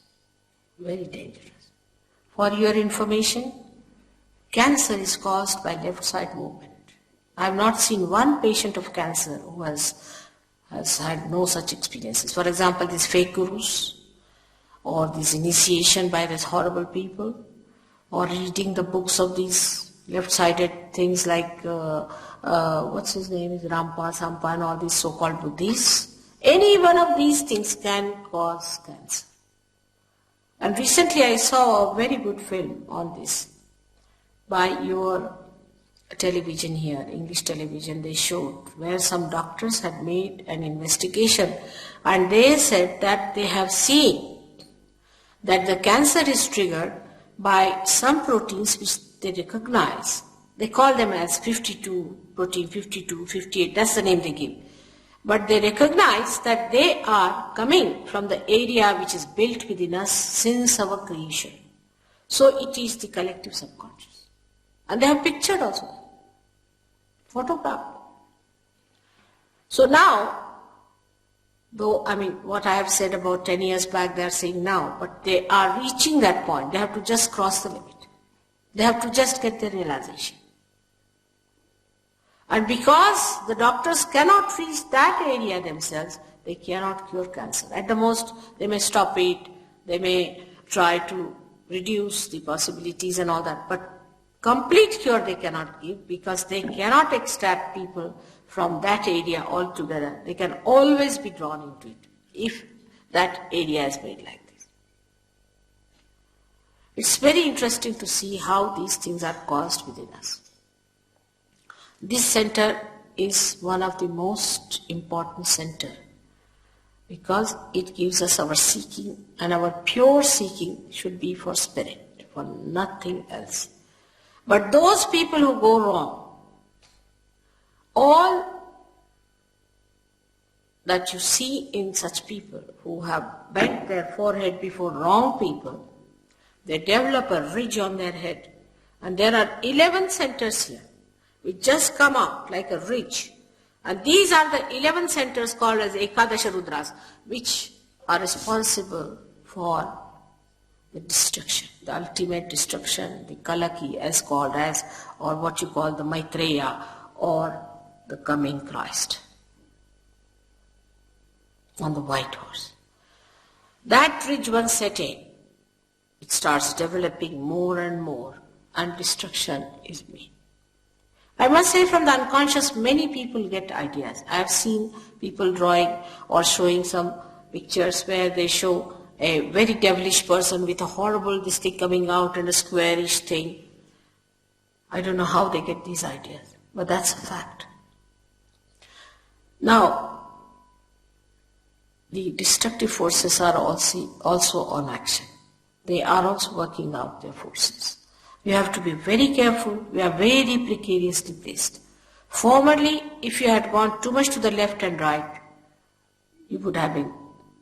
Very dangerous. For your information, cancer is caused by left side movement. I have not seen one patient of cancer who has had no such experiences. For example, these fake gurus or this initiation by these horrible people or reading the books of these left-sided things like, what's his name, is Rampa, Sampa and all these so-called Buddhists. Any one of these things can cause cancer. And recently I saw a very good film on this by your television here, English television. They showed where some doctors had made an investigation and they said that they have seen that the cancer is triggered by some proteins which they recognize. They call them as 52, protein 52, 58, that's the name they give. But they recognize that they are coming from the area which is built within us since our creation. So it is the collective subconscious. And they have pictured also, photographed. So now, though, what I have said about 10 years back, they are saying now, but they are reaching that point. They have to just cross the limit. They have to just get the realization. And because the doctors cannot reach that area themselves, they cannot cure cancer. At the most, they may stop it, they may try to reduce the possibilities and all that, but complete cure they cannot give because they cannot extract people from that area altogether. They can always be drawn into it if that area is made like this. It's very interesting to see how these things are caused within us. This center is one of the most important center because it gives us our seeking, and our pure seeking should be for spirit, for nothing else. But those people who go wrong, all that you see in such people who have bent their forehead before wrong people, they develop a ridge on their head. And there are 11 centers here which just come out like a ridge. And these are the 11 centers called as Ekadasha Rudras, which are responsible for the destruction, the ultimate destruction, the Kalaki as called as, or what you call the Maitreya, or the coming Christ on the white horse. That ridge once set in, it starts developing more and more, and destruction is made. I must say from the unconscious, many people get ideas. I have seen people drawing or showing some pictures where they show a very devilish person with a horrible this thing coming out and a squarish thing. I don't know how they get these ideas, but that's a fact. Now, the destructive forces are also on action. They are also working out their forces. We have to be very careful. We are very precariously placed. Formerly, if you had gone too much to the left and right, you would have been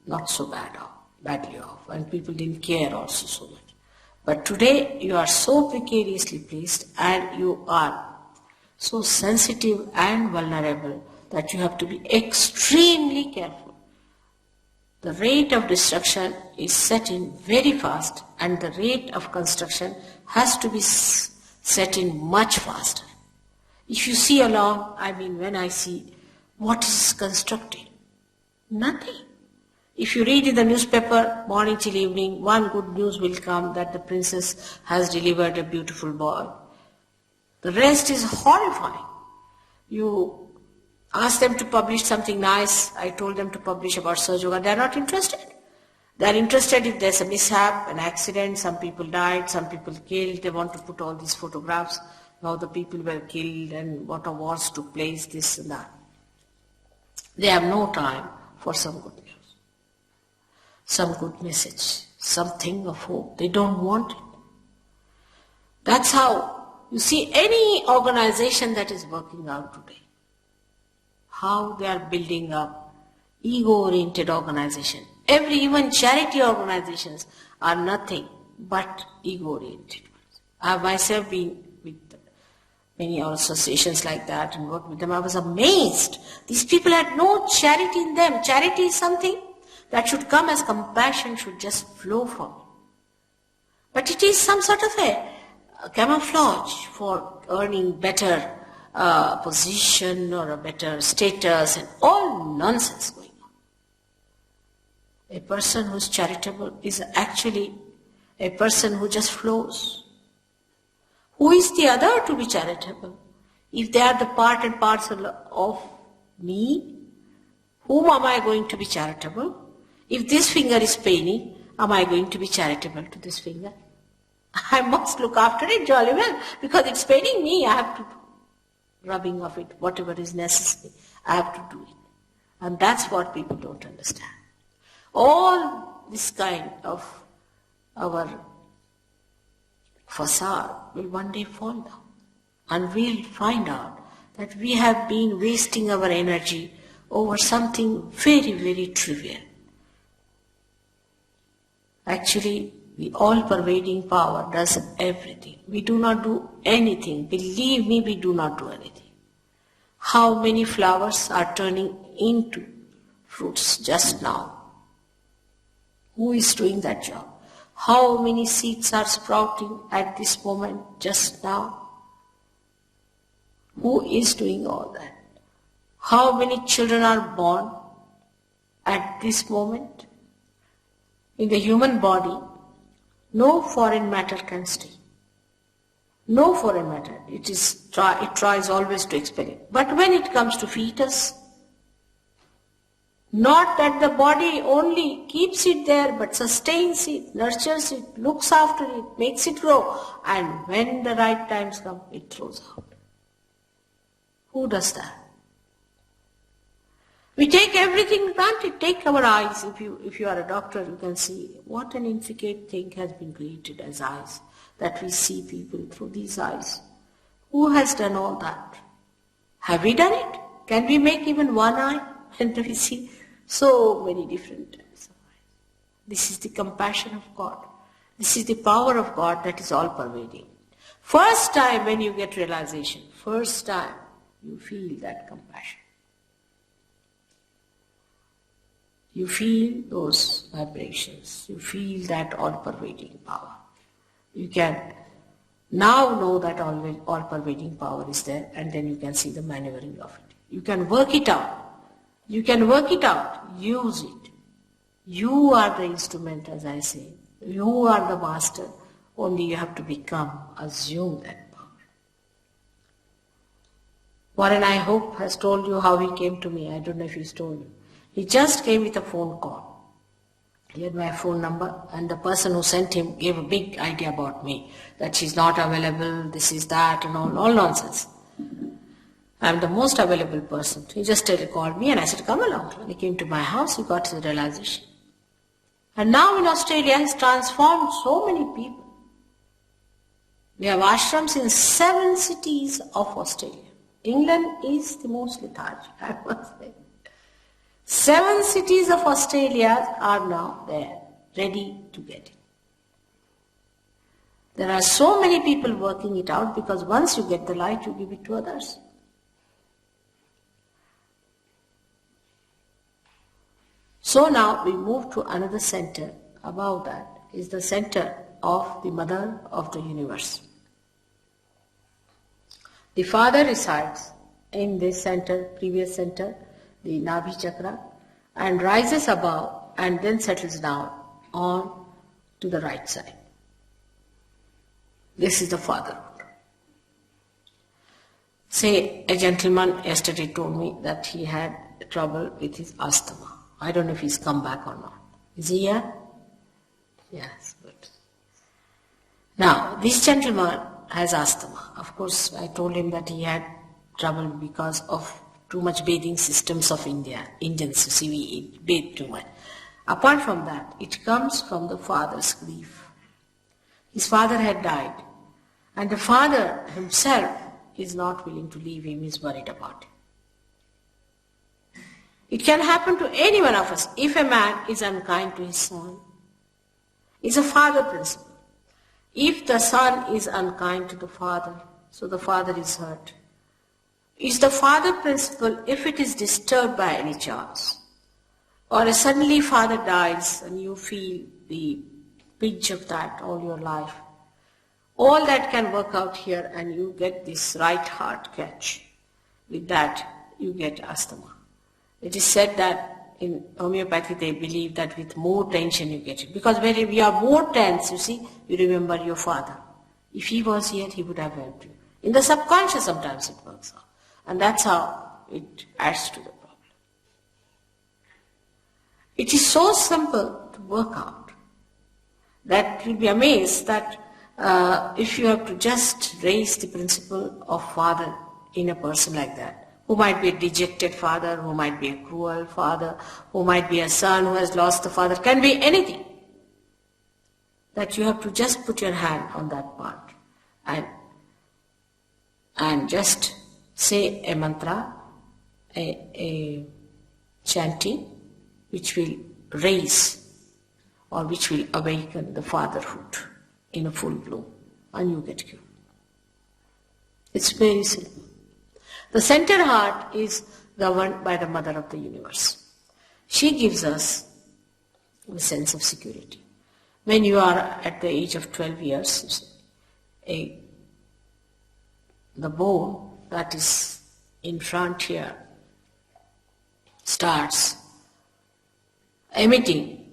not so badly off, and people didn't care also so much. But today, you are so precariously placed and you are so sensitive and vulnerable that you have to be extremely careful the rate of destruction is set in very fast and the rate of construction has to be set in much faster. If you see along, when I see what is constructed, nothing. If you read in the newspaper morning till evening, one good news will come that the princess has delivered a beautiful boy. The rest is horrifying. You ask them to publish something nice. I told them to publish about Sahaja Yoga. They are not interested. They are interested if there's a mishap, an accident, some people died, some people killed. They want to put all these photographs, how the people were killed and what wars took place, this and that. They have no time for some good news, some good message, something of hope. They don't want it. That's how you see any organization that is working out today, how they are building up ego-oriented organization. Even charity organizations are nothing but ego-oriented. I have myself been with many associations like that and worked with them. I was amazed. These people had no charity in them. Charity is something that should come as compassion, should just flow from it. But it is some sort of a camouflage for earning better position or a better status and all nonsense going on. A person who is charitable is actually a person who just flows. Who is the other to be charitable? If they are the part and parcel of me, whom am I going to be charitable? If this finger is paining, am I going to be charitable to this finger? I must look after it jolly well because it's paining me. I have to do rubbing of it, whatever is necessary. I have to do it. And that's what people don't understand. All this kind of our facade will one day fall down. And we'll find out that we have been wasting our energy over something very, very trivial. Actually, the all-pervading power does everything. We do not do anything. Believe me, we do not do anything. How many flowers are turning into fruits just now? Who is doing that job? How many seeds are sprouting at this moment just now? Who is doing all that? How many children are born at this moment? In the human body, no foreign matter can stay. No foreign matter. It tries always to expel it. But when it comes to fetus, not that the body only keeps it there, but sustains it, nurtures it, looks after it, makes it grow, and when the right times come, it throws out. Who does that? We take everything granted. Take our eyes. If you are a doctor, you can see what an intricate thing has been created as eyes, that we see people through these eyes. Who has done all that? Have we done it? Can we make even one eye? And we see so many different types of eyes. This is the compassion of God. This is the power of God that is all pervading. First time when you get realization, first time you feel that compassion. You feel those vibrations. You feel that all-pervading power. You can now know that all-pervading power is there, and then you can see the maneuvering of it. You can work it out. You can work it out. Use it. You are the instrument, as I say. You are the master. Only you have to assume that power. Warren, I hope, has told you how he came to me. I don't know if he's told you. He just came with a phone call. He had my phone number, and the person who sent him gave a big idea about me, that she's not available, this is that, and all nonsense. I'm the most available person. He just called me, and I said, come along. When he came to my house, he got his realization. And now in Australia, he's transformed so many people. We have ashrams in 7 cities of Australia. England is the most lethargic, I must say. 7 cities of Australia are now there, ready to get it. There are so many people working it out because once you get the light, you give it to others. So now we move to another center. Above that is the center of the mother of the universe. The father resides in this center, previous center, the Nabhi chakra, and rises above and then settles down on to the right side. This is the fatherhood. Say, a gentleman yesterday told me that he had trouble with his asthma. I don't know if he's come back or not. Is he here? Yes, good. Now, this gentleman has asthma. Of course, I told him that he had trouble because of too much bathing systems of India. Indians, you see, we bathe too much. Apart from that, it comes from the father's grief. His father had died, and the father himself is not willing to leave him, is worried about him. It can happen to any one of us. If a man is unkind to his son, it's a father principle. If the son is unkind to the father, so the father is hurt. It's the father principle if it is disturbed by any chance. Or suddenly father dies and you feel the pinch of that all your life. All that can work out here and you get this right heart catch. With that you get asthma. It is said that in homeopathy they believe that with more tension you get it. Because when you are more tense, you see, you remember your father. If he was here, he would have helped you. In the subconscious sometimes it works out. And that's how it adds to the problem. It is so simple to work out that you'll be amazed that if you have to just raise the principle of father in a person like that, who might be a dejected father, who might be a cruel father, who might be a son who has lost the father, can be anything. That you have to just put your hand on that part and just say a mantra, a chanting, which will raise or which will awaken the fatherhood in a full bloom, and you get cured. It's very simple. The center heart is governed by the mother of the universe. She gives us a sense of security. When you are at the age of 12 years, the bone that is in front here starts emitting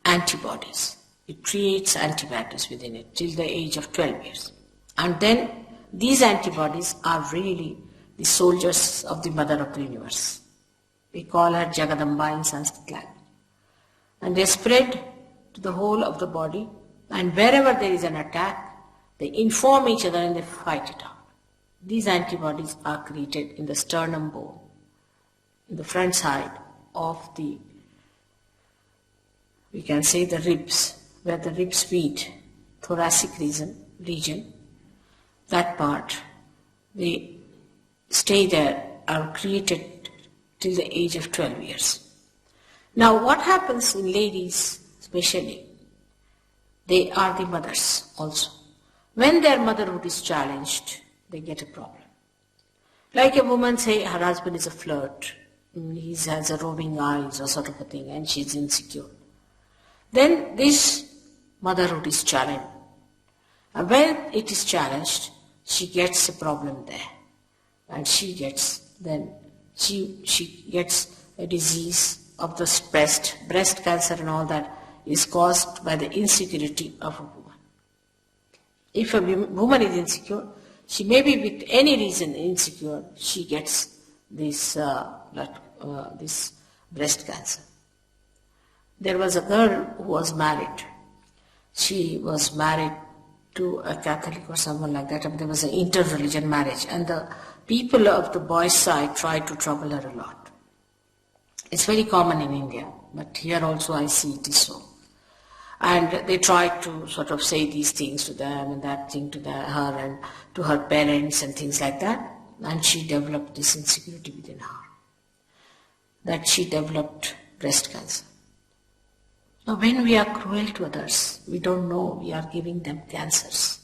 antibodies. It creates antibodies within it till the age of 12 years. And then these antibodies are really the soldiers of the mother of the universe. We call her Jagadamba in Sanskrit language. And they spread to the whole of the body, and wherever there is an attack, they inform each other and they fight it out. These antibodies are created in the sternum bone, in the front side of the, we can say the ribs, where the ribs meet, thoracic region, that part, they stay there, are created till the age of 12 years. Now what happens in ladies especially, they are the mothers also. When their motherhood is challenged, they get a problem. Like a woman, say her husband is a flirt, he has a roving eyes or sort of a thing, and she's insecure. Then this motherhood is challenged. And when it is challenged, she gets a problem there. And she gets a disease of the breast cancer and all that is caused by the insecurity of a woman. If a woman is insecure, she may be with any reason insecure, she gets this breast cancer. There was a girl who was married. She was married to a Catholic or someone like that, and there was an inter-religion marriage, and the people of the boys' side tried to trouble her a lot. It's very common in India, but here also I see it is so. And they tried to sort of say these things to them and that thing to her and to her parents and things like that, and she developed this insecurity within her, that she developed breast cancer. Now when we are cruel to others, we don't know we are giving them cancers.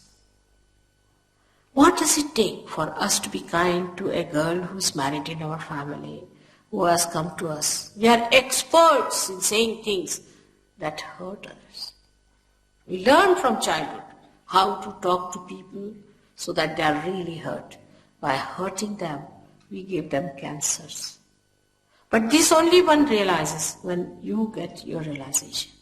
What does it take for us to be kind to a girl who is married in our family, who has come to us. We are experts in saying things that hurt others. We learn from childhood how to talk to people so that they are really hurt. By hurting them, we give them cancers. But this only one realizes when you get your realization.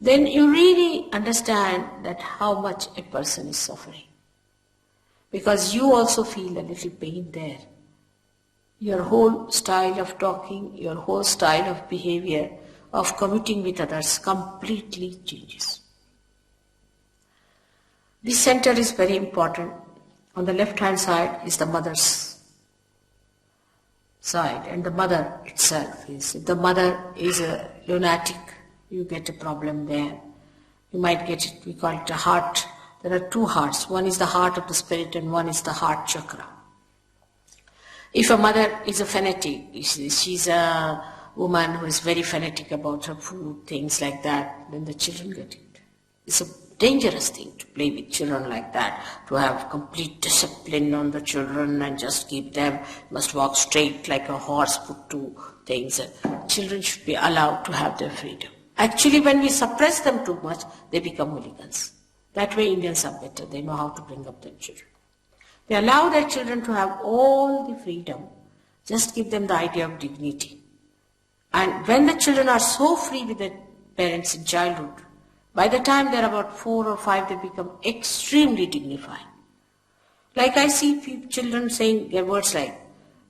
Then you really understand that how much a person is suffering. Because you also feel a little pain there. Your whole style of talking, your whole style of behavior, of commuting with others completely changes. This center is very important. On the left-hand side is the mother's side, and the mother itself is. If the mother is a lunatic, you get a problem there. You might get it, we call it a heart. There are two hearts. One is the heart of the spirit and one is the heart chakra. If a mother is a fanatic, she's a woman who is very fanatic about her food, things like that, then the children get it. It's a dangerous thing to play with children like that, to have complete discipline on the children and just keep them, must walk straight like a horse put to things. Children should be allowed to have their freedom. Actually, when we suppress them too much, they become hooligans. That way Indians are better. They know how to bring up their children. They allow their children to have all the freedom. Just give them the idea of dignity. And when the children are so free with their parents in childhood, by the time they're about 4 or 5, they become extremely dignified. Like I see children saying their words like,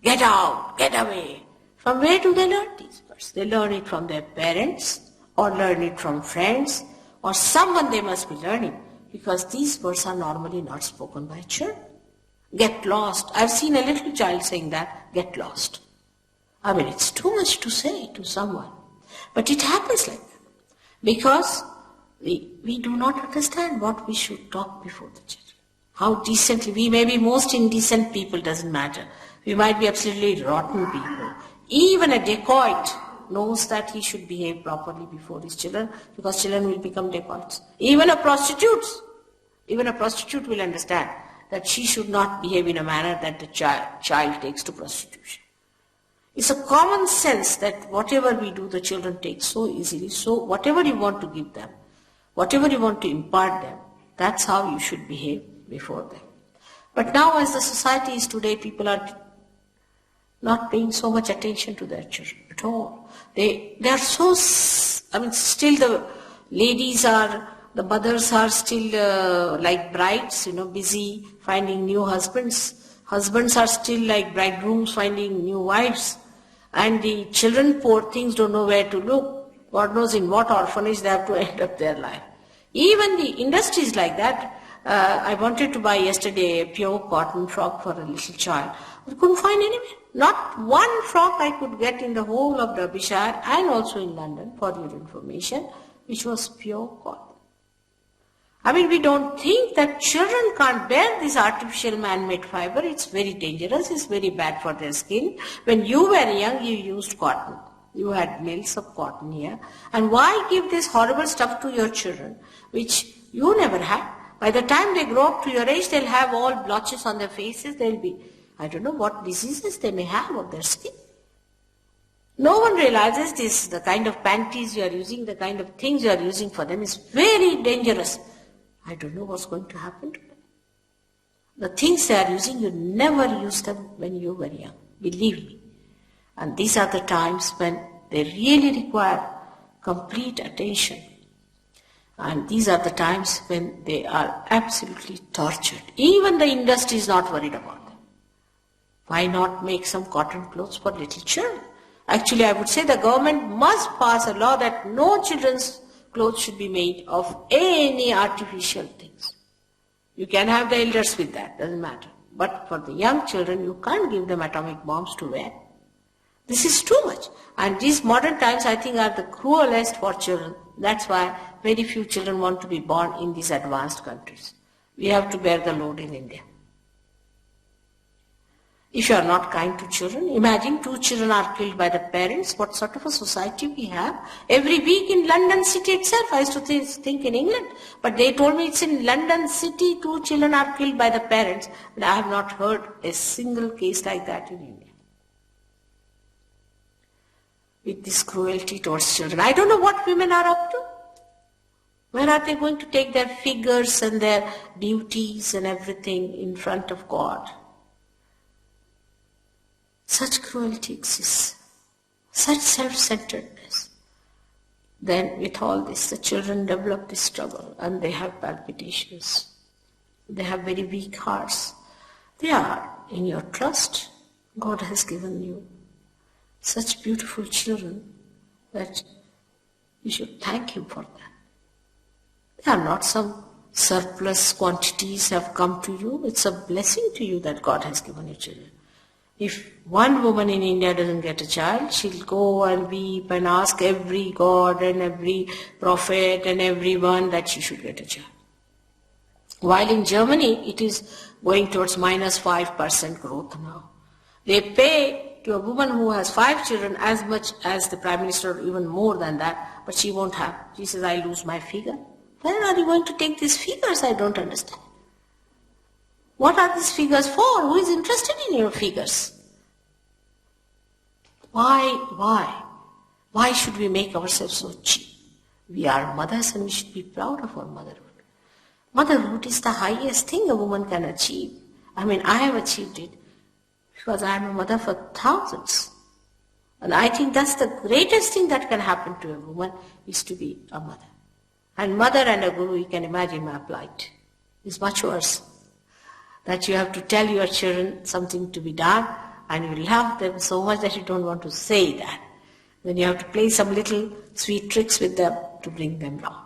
get out, get away. From where do they learn these words? They learn it from their parents, or learn it from friends, or someone they must be learning, because these words are normally not spoken by children. Get lost. I've seen a little child saying that, get lost. I mean, it's too much to say to someone. But it happens like that. Because we do not understand what we should talk before the children. How decently, we may be most indecent people, doesn't matter. We might be absolutely rotten people. Even a dacoit knows that he should behave properly before his children, because children will become dacoits. Even a prostitute will understand that she should not behave in a manner that the child takes to prostitution. It's a common sense that whatever we do, the children take so easily. So whatever you want to give them, whatever you want to impart them, that's how you should behave before them. But now as the society is today, people are not paying so much attention to their children at all. They are so, still the the mothers are still like brides, busy finding new husbands. Husbands are still like bridegrooms finding new wives. And the children, poor things, don't know where to look. God knows in what orphanage they have to end up their life. Even the industries like that. I wanted to buy yesterday a pure cotton frock for a little child. I couldn't find anywhere. Not one frock I could get in the whole of Derbyshire and also in London, for your information, which was pure cotton. I mean, we don't think that children can't bear this artificial man-made fiber. It's very dangerous. It's very bad for their skin. When you were young, you used cotton. You had mills of cotton here. And why give this horrible stuff to your children, which you never had? By the time they grow up to your age, they'll have all blotches on their faces. They'll be, I don't know what diseases they may have of their skin. No one realizes this. The kind of panties you are using, the kind of things you are using for them is very dangerous. I don't know what's going to happen to them. The things they are using, you never used them when you were young. Believe me. And these are the times when they really require complete attention. And these are the times when they are absolutely tortured. Even the industry is not worried about them. Why not make some cotton clothes for little children? Actually, I would say the government must pass a law that no children's clothes should be made of any artificial things. You can have the elders with that, doesn't matter. But for the young children, you can't give them atomic bombs to wear. This is too much. And these modern times, I think, are the cruelest for children. That's why very few children want to be born in these advanced countries. We have to bear the load in India. If you are not kind to children, imagine 2 children are killed by the parents. What sort of a society we have? Every week in London city itself, I used to think in England, but they told me it's in London city 2 children are killed by the parents, and I have not heard a single case like that in India. With this cruelty towards children, I don't know what women are up to. Where are they going to take their figures and their duties and everything in front of God? Such cruelty exists, such self-centeredness. Then with all this, the children develop this struggle and they have palpitations. They have very weak hearts. They are in your trust. God has given you such beautiful children that you should thank Him for that. They are not some surplus quantities have come to you. It's a blessing to you that God has given you children. If one woman in India doesn't get a child, she'll go and weep and ask every god and every prophet and everyone that she should get a child. While in Germany, it is going towards minus 5% growth now. They pay to a woman who has 5 children as much as the Prime Minister, or even more than that, but she won't have. She says, I lose my figure. Where are you going to take these figures? I don't understand. What are these figures for? Who is interested in your figures? Why? Why should we make ourselves so cheap? We are mothers and we should be proud of our motherhood. Motherhood is the highest thing a woman can achieve. I mean, I have achieved it because I am a mother for thousands. And I think that's the greatest thing that can happen to a woman is to be a mother. And mother and a guru, you can imagine my plight. It's much worse. That you have to tell your children something to be done and you love them so much that you don't want to say that. Then you have to play some little sweet tricks with them to bring them along.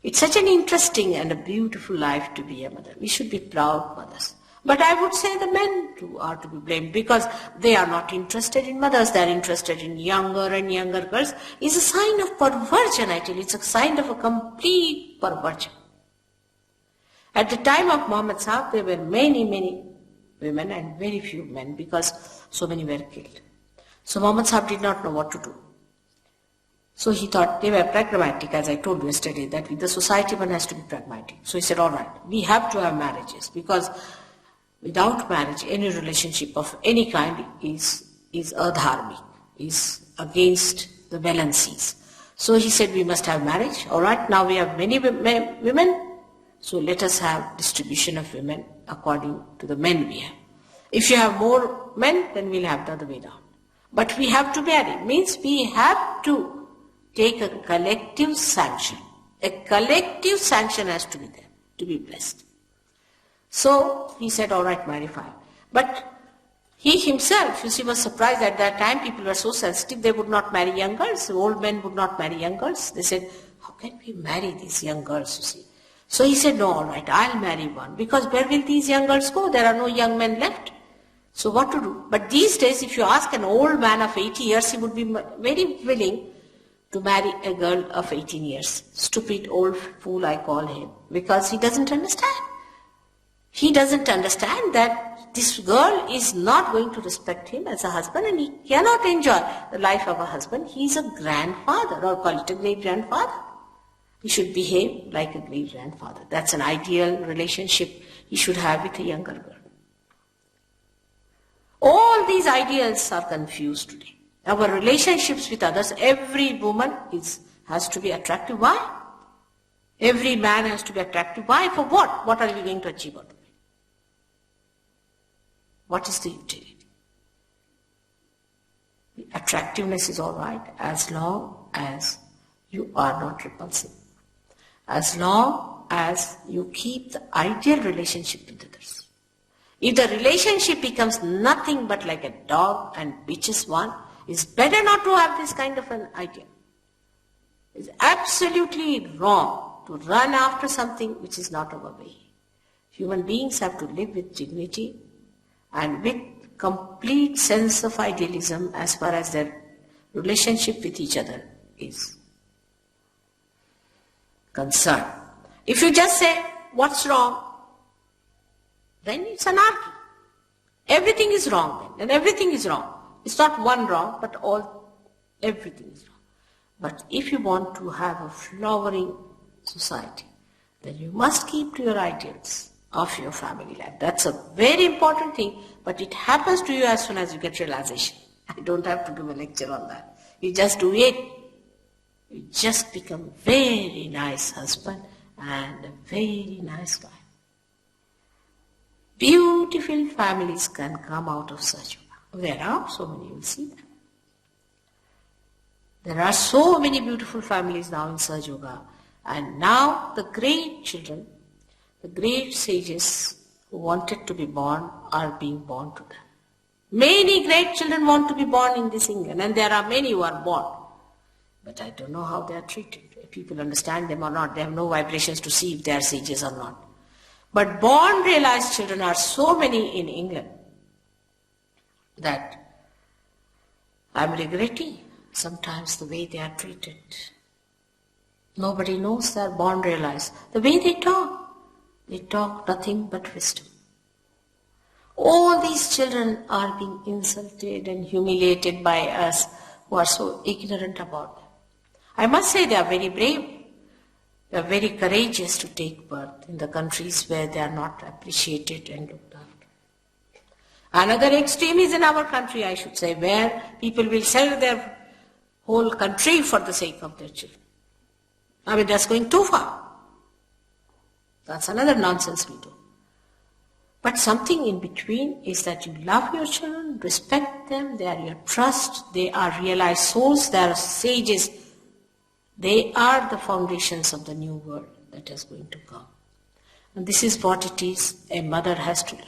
It's such an interesting and a beautiful life to be a mother. We should be proud mothers. But I would say the men too are to be blamed because they are not interested in mothers. They are interested in younger and younger girls. It's a sign of perversion, I tell you. It's a sign of a complete perversion. At the time of Muhammad Sahib, there were many women and very few men because so many were killed. So Muhammad Sahib did not know what to do. So he thought they were pragmatic, as I told you yesterday, that with the society one has to be pragmatic. So he said, all right, we have to have marriages because without marriage, any relationship of any kind is adharmic, is against the balances. So he said, we must have marriage. All right, now we have many women. So let us have distribution of women according to the men we have. If you have more men, then we'll have the other way down. But we have to marry. Means we have to take a collective sanction. A collective sanction has to be there to be blessed. So he said, all right, marry 5. But he himself, you see, was surprised at that time. People were so sensitive, they would not marry young girls. Old men would not marry young girls. They said, how can we marry these young girls, you see? So he said, no, all right, I'll marry one. Because where will these young girls go? There are no young men left. So what to do? But these days, if you ask an old man of 80 years, he would be very willing to marry a girl of 18 years. Stupid old fool, I call him. Because he doesn't understand. He doesn't understand that this girl is not going to respect him as a husband and he cannot enjoy the life of a husband. He is a grandfather, or call it a great-grandfather. He should behave like a great-grandfather. That's an ideal relationship he should have with a younger girl. All these ideals are confused today. Our relationships with others, every woman has to be attractive. Why? Every man has to be attractive. Why? For what? What are we going to achieve out of it? What is the utility? The attractiveness is all right as long as you are not repulsive. as long as you keep the ideal relationship with others. If the relationship becomes nothing but like a dog and bitches one, it's better not to have this kind of an idea. It's absolutely wrong to run after something which is not our way. Human beings have to live with dignity and with complete sense of idealism as far as their relationship with each other is concerned. If you just say, what's wrong? Then it's anarchy. Everything is wrong then, and everything is wrong. It's not one wrong, but everything is wrong. But if you want to have a flowering society, then you must keep to your ideals of your family life. That's a very important thing, but it happens to you as soon as you get realization. I don't have to give a lecture on that. You just do it. You just become a very nice husband and a very nice wife. Beautiful families can come out of such. There are so many, you will see them. There are so many beautiful families now in Sahaja Yoga. And now the great children, the great sages who wanted to be born are being born to them. Many great children want to be born in this England, and there are many who are born. But I don't know how they are treated. If people understand them or not. They have no vibrations to see if they are sages or not. But born realized children are so many in England that I'm regretting sometimes the way they are treated. Nobody knows they are born realized. The way they talk nothing but wisdom. All these children are being insulted and humiliated by us who are so ignorant about them. I must say they are very brave. They are very courageous to take birth in the countries where they are not appreciated and looked after. Another extreme is in our country, I should say, where people will sell their whole country for the sake of their children. I mean, that's going too far. That's another nonsense we do. But something in between is that you love your children, respect them, they are your trust, they are realized souls, they are sages. They are the foundations of the new world that is going to come. And this is what it is a mother has to learn.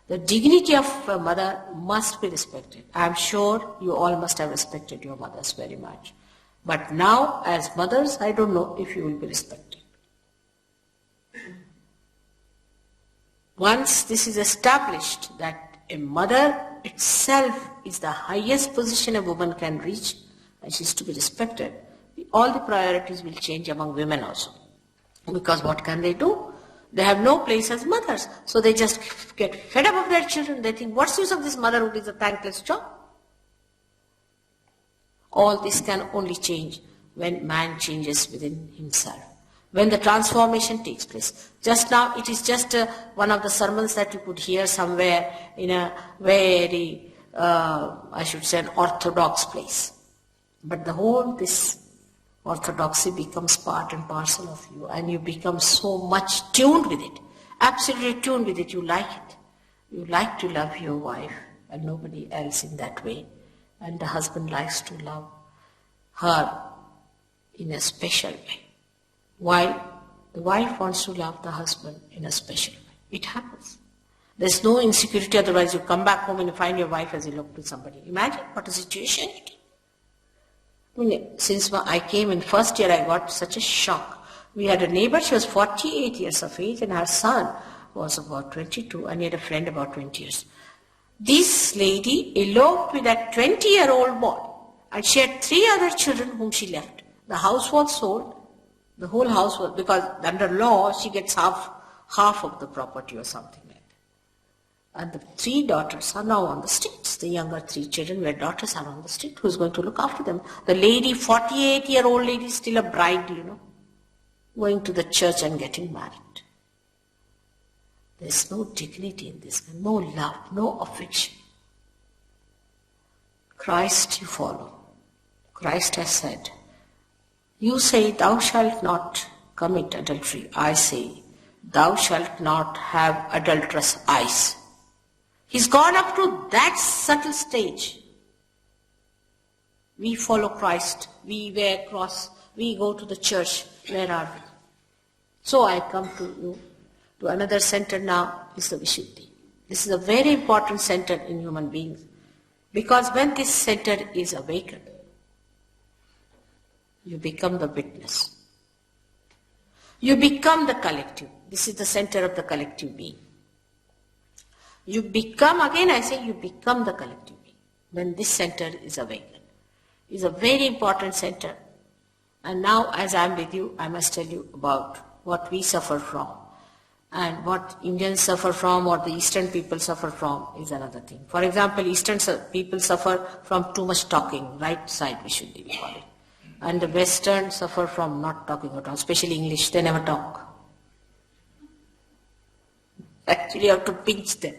The dignity of a mother must be respected. I am sure you all must have respected your mothers very much. But now, as mothers, I don't know if you will be respected. Once this is established that a mother itself is the highest position a woman can reach, and she is to be respected, all the priorities will change among women also. Because what can they do? They have no place as mothers. So they just get fed up of their children. They think, what's the use of this motherhood? It's a thankless job. All this can only change when man changes within himself. When the transformation takes place. Just now, it is just one of the sermons that you could hear somewhere in a very, I should say, an orthodox place. But the whole, this orthodoxy becomes part and parcel of you, and you become so much tuned with it. Absolutely tuned with it. You like it. You like to love your wife and nobody else in that way. And the husband likes to love her in a special way, while the wife wants to love the husband in a special way. It happens. There's no insecurity, otherwise you come back home and you find your wife has eloped with somebody. Imagine what a situation it is. I mean, since I came in first year, I got such a shock. We had a neighbor, she was 48 years of age, and her son was about 22, and he had a friend about 20 years. This lady eloped with that 20-year-old boy, and she had 3 other children whom she left. The house was sold. The whole house was, because under law, she gets half of the property or something like that. And the 3 daughters are now on the streets. The younger 3 children, where daughters are on the street, who's going to look after them? The lady, 48-year-old lady, still a bride, going to the church and getting married. There's no dignity in this, no love, no affection. Christ you follow. Christ has said, you say, thou shalt not commit adultery. I say, thou shalt not have adulterous eyes. He's gone up to that subtle stage. We follow Christ. We wear cross. We go to the church. Where are we? So I come to you, to another center now, is the Vishuddhi. This is a very important center in human beings, because when this center is awakened, you become the witness. You become the collective. This is the center of the collective being. You become, again I say, you become the collective being when this center is awakened. It's a very important center. And now, as I am with you, I must tell you about what we suffer from. And what Indians suffer from, or the Eastern people suffer from, is another thing. For example, Eastern people suffer from too much talking, right side Vishuddhi we call it. And the Western suffer from not talking at all, especially English, they never talk. Actually, you have to pinch them.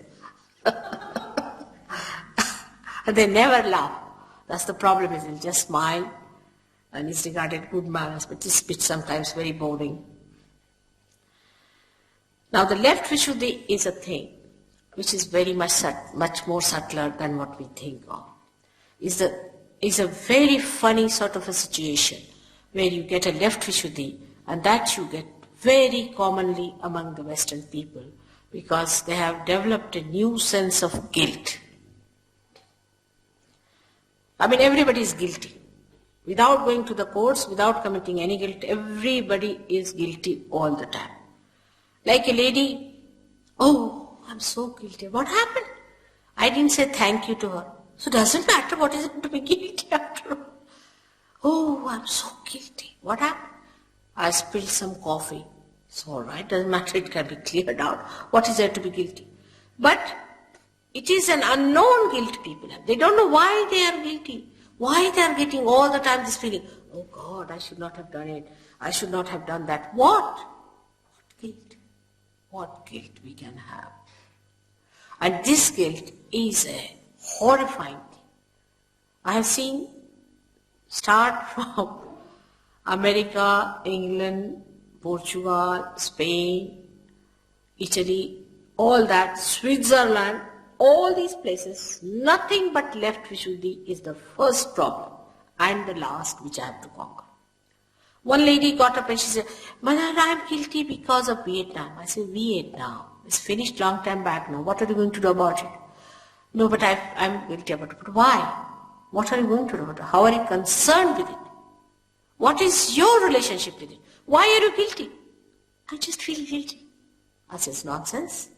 They never laugh. That's the problem, is they'll just smile, and it's regarded good manners, but this speech sometimes very boring. Now the left Vishuddhi is a thing which is very much more subtler than what we think of. Is a very funny sort of a situation where you get a left Vishuddhi, and that you get very commonly among the Western people, because they have developed a new sense of guilt. I mean, everybody is guilty. Without going to the courts, without committing any guilt, everybody is guilty all the time. Like a lady, oh, I'm so guilty. What happened? I didn't say thank you to her. So it doesn't matter what is it to be guilty after all. Oh, I'm so guilty. What happened? I spilled some coffee. It's all right, doesn't matter, it can be cleared out. What is there to be guilty? But it is an unknown guilt people have. They don't know why they are guilty. Why they are getting all the time this feeling, oh God, I should not have done it. I should not have done that. What? What guilt? What guilt we can have? And this guilt is a horrifying thing. I have seen start from America, England, Portugal, Spain, Italy, all that, Switzerland, all these places, nothing but left Vishuddhi is the first problem and the last which I have to conquer. One lady got up and she said, Mother, I am guilty because of Vietnam. I said, Vietnam? It's finished long time back now. What are you going to do about it? No, but I'm guilty about it. But why? What are you going to do about it? How are you concerned with it? What is your relationship with it? Why are you guilty? I just feel guilty. I said, it's nonsense.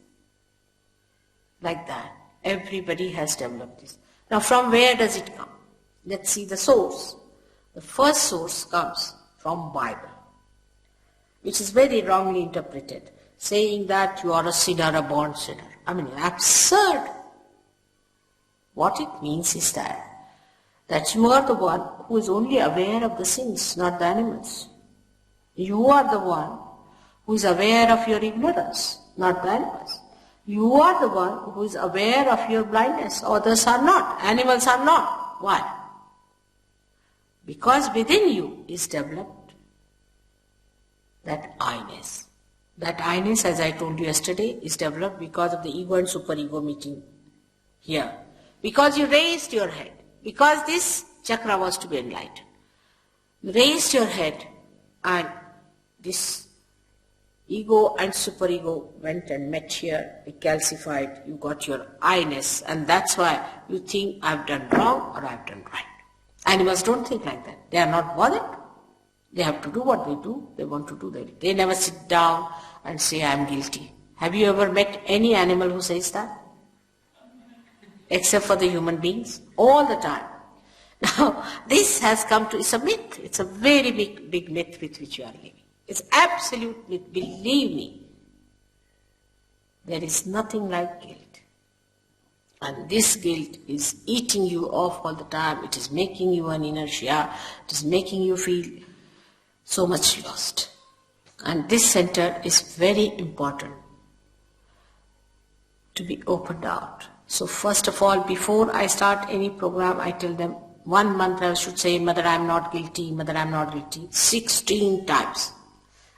Like that. Everybody has developed this. Now from where does it come? Let's see the source. The first source comes from Bible, which is very wrongly interpreted, saying that you are a sinner, a born sinner. I mean, absurd. What it means is that you are the one who is only aware of the sins, not the animals. You are the one who is aware of your ignorance, not the animals. You are the one who is aware of your blindness. Others are not. Animals are not. Why? Because within you is developed that I-ness. That I-ness, as I told you yesterday, is developed because of the ego and superego meeting here. Because you raised your head. Because this chakra was to be enlightened. You raised your head, and this ego and superego went and met here, it calcified, you got your I-ness, and that's why you think I've done wrong or I've done right. Animals don't think like that. They are not bothered. They have to do what they do. They want to do that. They never sit down and say, I'm guilty. Have you ever met any animal who says that? Except for the human beings? All the time. Now, this has come to, it's a myth. It's a very big myth with which you are living. It's absolute myth. Believe me. There is nothing like guilt. And this guilt is eating you off all the time. It is making you an inertia. It is making you feel so much lost. And this center is very important to be opened out. So first of all, before I start any program, I tell them 1 month I should say, Mother, I am not guilty, Mother, I am not guilty, 16 times.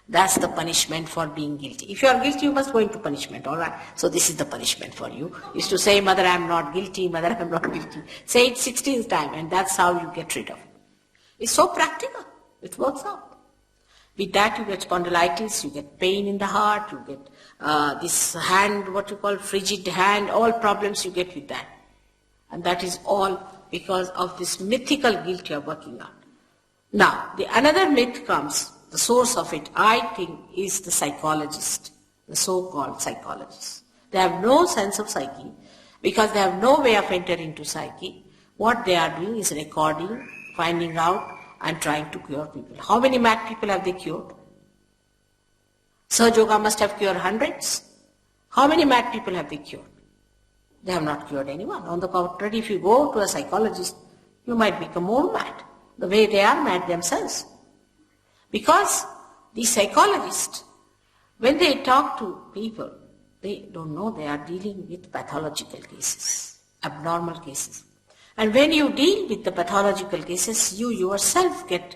That's the punishment for being guilty. If you are guilty, you must go into punishment, all right? So this is the punishment for you, is to say, Mother, I am not guilty, Mother, I am not guilty. Say it 16th time, and that's how you get rid of it. It's so practical. It works out. With that you get spondylitis, you get pain in the heart, you get this hand, what you call frigid hand, all problems you get with that. And that is all because of this mythical guilt you are working on. Now, another myth comes, the source of it, I think, is the psychologist, the so-called psychologists. They have no sense of psyche because they have no way of entering into psyche. What they are doing is recording, finding out, and trying to cure people. How many mad people have they cured? Sahaja Yoga must have cured hundreds. How many mad people have they cured? They have not cured anyone. On the contrary, if you go to a psychologist, you might become more mad, the way they are mad themselves. Because the psychologists, when they talk to people, they don't know they are dealing with pathological cases, abnormal cases. And when you deal with the pathological cases, you yourself get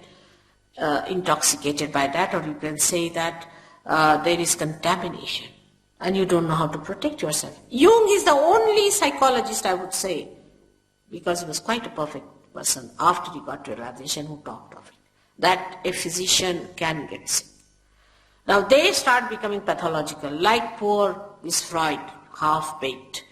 intoxicated by that, or you can say that there is contamination and you don't know how to protect yourself. Jung is the only psychologist, I would say, because he was quite a perfect person after he got to realization, who talked of it, that a physician can get sick. Now they start becoming pathological, like poor this Freud, half-baked.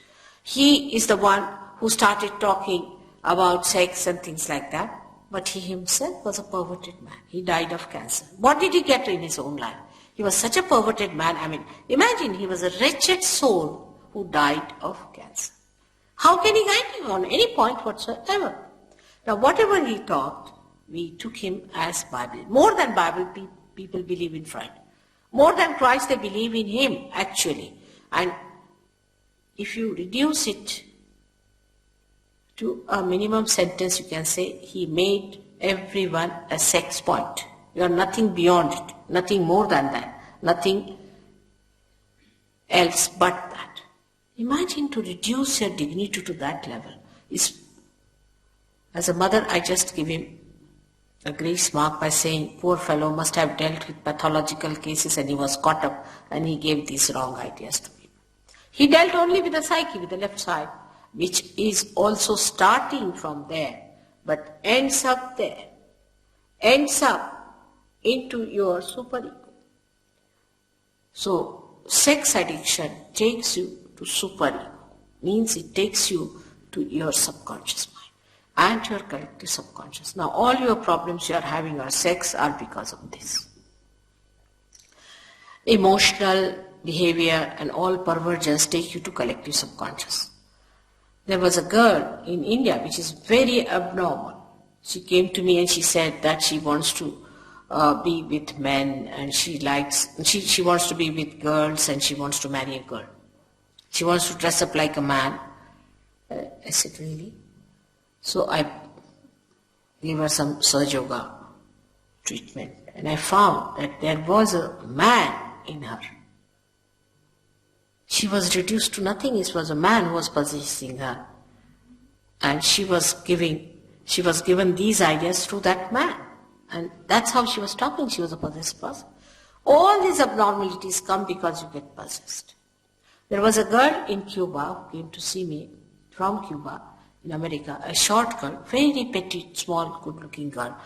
He is the one who started talking about sex and things like that, but he himself was a perverted man. He died of cancer. What did he get in his own life? He was such a perverted man. I mean, imagine he was a wretched soul who died of cancer. How can he guide you on any point whatsoever? Now, whatever he taught, we took him as Bible. More than Bible, people believe in Freud. More than Christ, they believe in him, actually. And if you reduce it to a minimum sentence, you can say he made everyone a sex point. You are nothing beyond it, nothing more than that, nothing else but that. Imagine to reduce your dignity to that level. As a mother, I just give him a grace mark by saying, poor fellow must have dealt with pathological cases and he was caught up and he gave these wrong ideas to me. He dealt only with the psyche, with the left side, which is also starting from there, but ends up there, ends up into your superego. So, sex addiction takes you to superego, means it takes you to your subconscious mind and your collective subconscious. Now, all your problems you are having are sex are because of this. Emotional behavior and all perversions take you to collective subconscious. There was a girl in India which is very abnormal. She came to me and she said that she wants to be with men and she wants to be with girls and she wants to marry a girl. She wants to dress up like a man. I said, really? So I gave her some Sahaja Yoga treatment and I found that there was a man in her. She was reduced to nothing. It was a man who was possessing her. And she was given these ideas through that man. And that's how she was talking. She was a possessed person. All these abnormalities come because you get possessed. There was a girl in Cuba who came to see me from Cuba in America, a short girl, very petite, small, good-looking girl.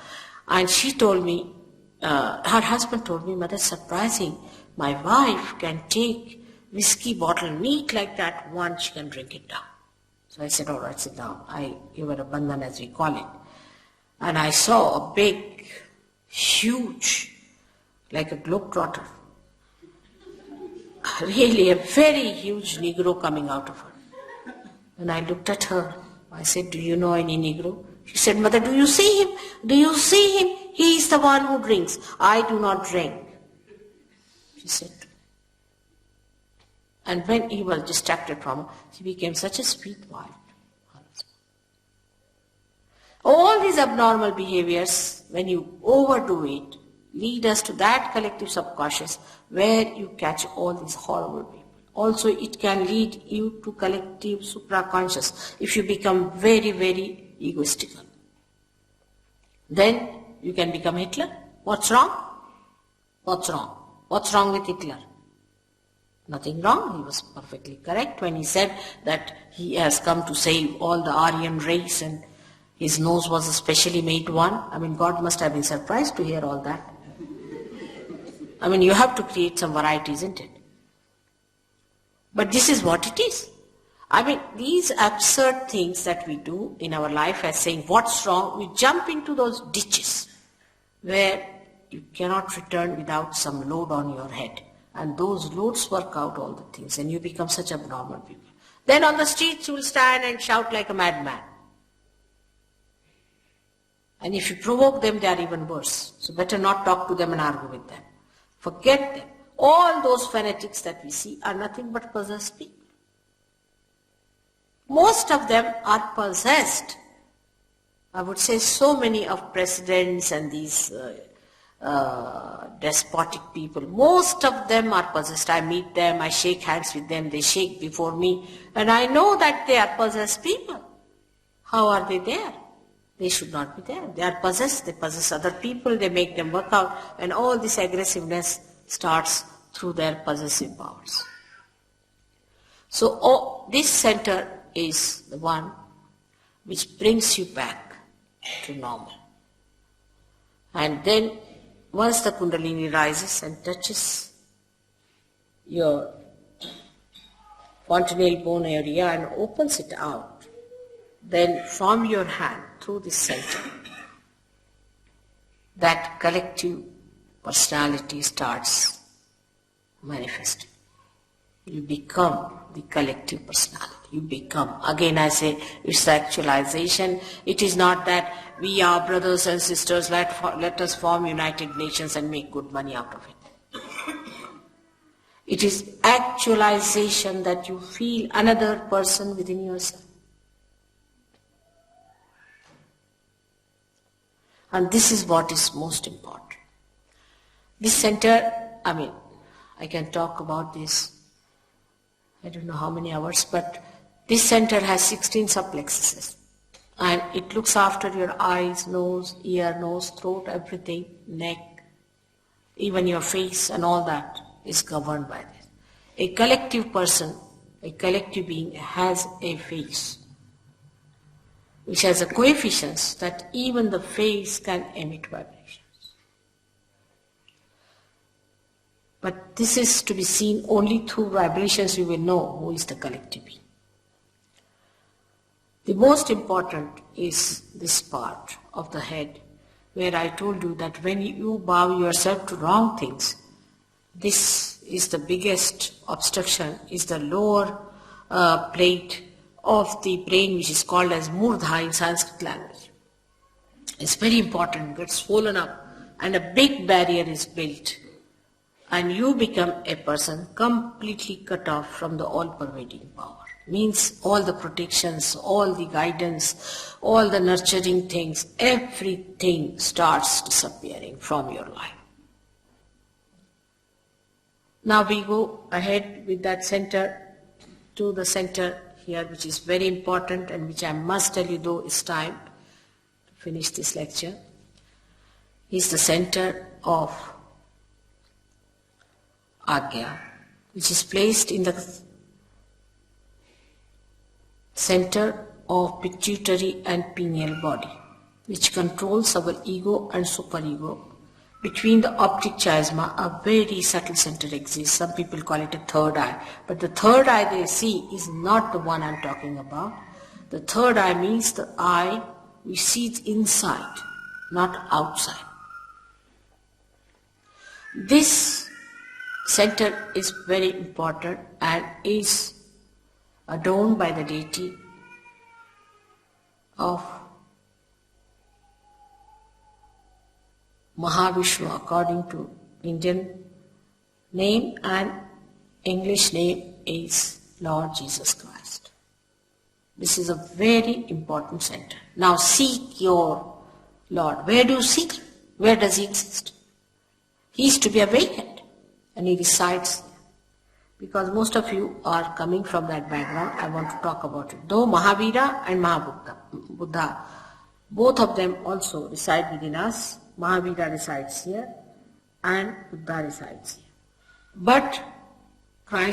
And she told me, her husband told me, Mother, surprising, my wife can take whiskey bottle neat like that, one she can drink it down. So I said, all right, sit down. I gave her a bandhan as we call it. And I saw a big, huge, like a globetrotter, really a very huge Negro coming out of her. And I looked at her. I said, do you know any Negro? She said, Mother, do you see him? Do you see him? He is the one who drinks. I do not drink. She said. And when he was distracted from her, she became such a sweet wife. All these abnormal behaviors, when you overdo it, lead us to that collective subconscious where you catch all these horrible people. Also, it can lead you to collective supraconscious if you become very, very egoistical. Then you can become Hitler. What's wrong? What's wrong? What's wrong with Hitler? Nothing wrong. He was perfectly correct when he said that he has come to save all the Aryan race and his nose was a specially made one. I mean, God must have been surprised to hear all that. I mean, you have to create some variety, isn't it? But this is what it is. I mean, these absurd things that we do in our life as saying, what's wrong? We jump into those ditches where you cannot return without some load on your head. And those loads work out all the things and you become such abnormal people. Then on the streets you will stand and shout like a madman. And if you provoke them, they are even worse. So better not talk to them and argue with them. Forget them. All those fanatics that we see are nothing but possessed people. Most of them are possessed. I would say so many of presidents and these despotic people, most of them are possessed. I meet them, I shake hands with them, they shake before me, and I know that they are possessed people. How are they there? They should not be there. They are possessed, they possess other people, they make them work out, and all this aggressiveness starts through their possessive powers. So this center is the one which brings you back to normal. And then once the Kundalini rises and touches your fontanelle bone area and opens it out, then from your hand through this center, that collective personality starts manifesting. You become the collective personality. You become, again I say, it's the actualization. It is not that we are brothers and sisters, let us form United Nations and make good money out of it. It is actualization that you feel another person within yourself. And this is what is most important. This center, I mean, I can talk about this, I don't know how many hours, but this center has 16 subplexuses. And it looks after your eyes, nose, ear, nose, throat, everything, neck, even your face and all that is governed by this. A collective person, a collective being has a face which has a coefficient that even the face can emit vibrations. But this is to be seen only through vibrations. We will know who is the collective being. The most important is this part of the head where I told you that when you bow yourself to wrong things, this is the biggest obstruction, is the lower plate of the brain, which is called as Murdha in Sanskrit language. It's very important, it gets swollen up and a big barrier is built and you become a person completely cut off from the all-pervading power. Means all the protections, all the guidance, all the nurturing things, everything starts disappearing from your life. Now we go ahead with that center to the center here, which is very important and which I must tell you, though it's time to finish this lecture, is the center of Agya, which is placed in the center of pituitary and pineal body, which controls our ego and superego. Between the optic chiasma, a very subtle center exists. Some people call it a third eye. But the third eye they see is not the one I'm talking about. The third eye means the eye which sees inside, not outside. This center is very important and is adorned by the deity of Mahavishnu according to Indian name, and English name is Lord Jesus Christ. This is a very important center. Now seek your Lord. Where do you seek him? Where does he exist? He is to be awakened and he resides. Because most of you are coming from that background, I want to talk about it. Though Mahavira and Buddha, both of them also reside within us. Mahavira resides here and Buddha resides here. But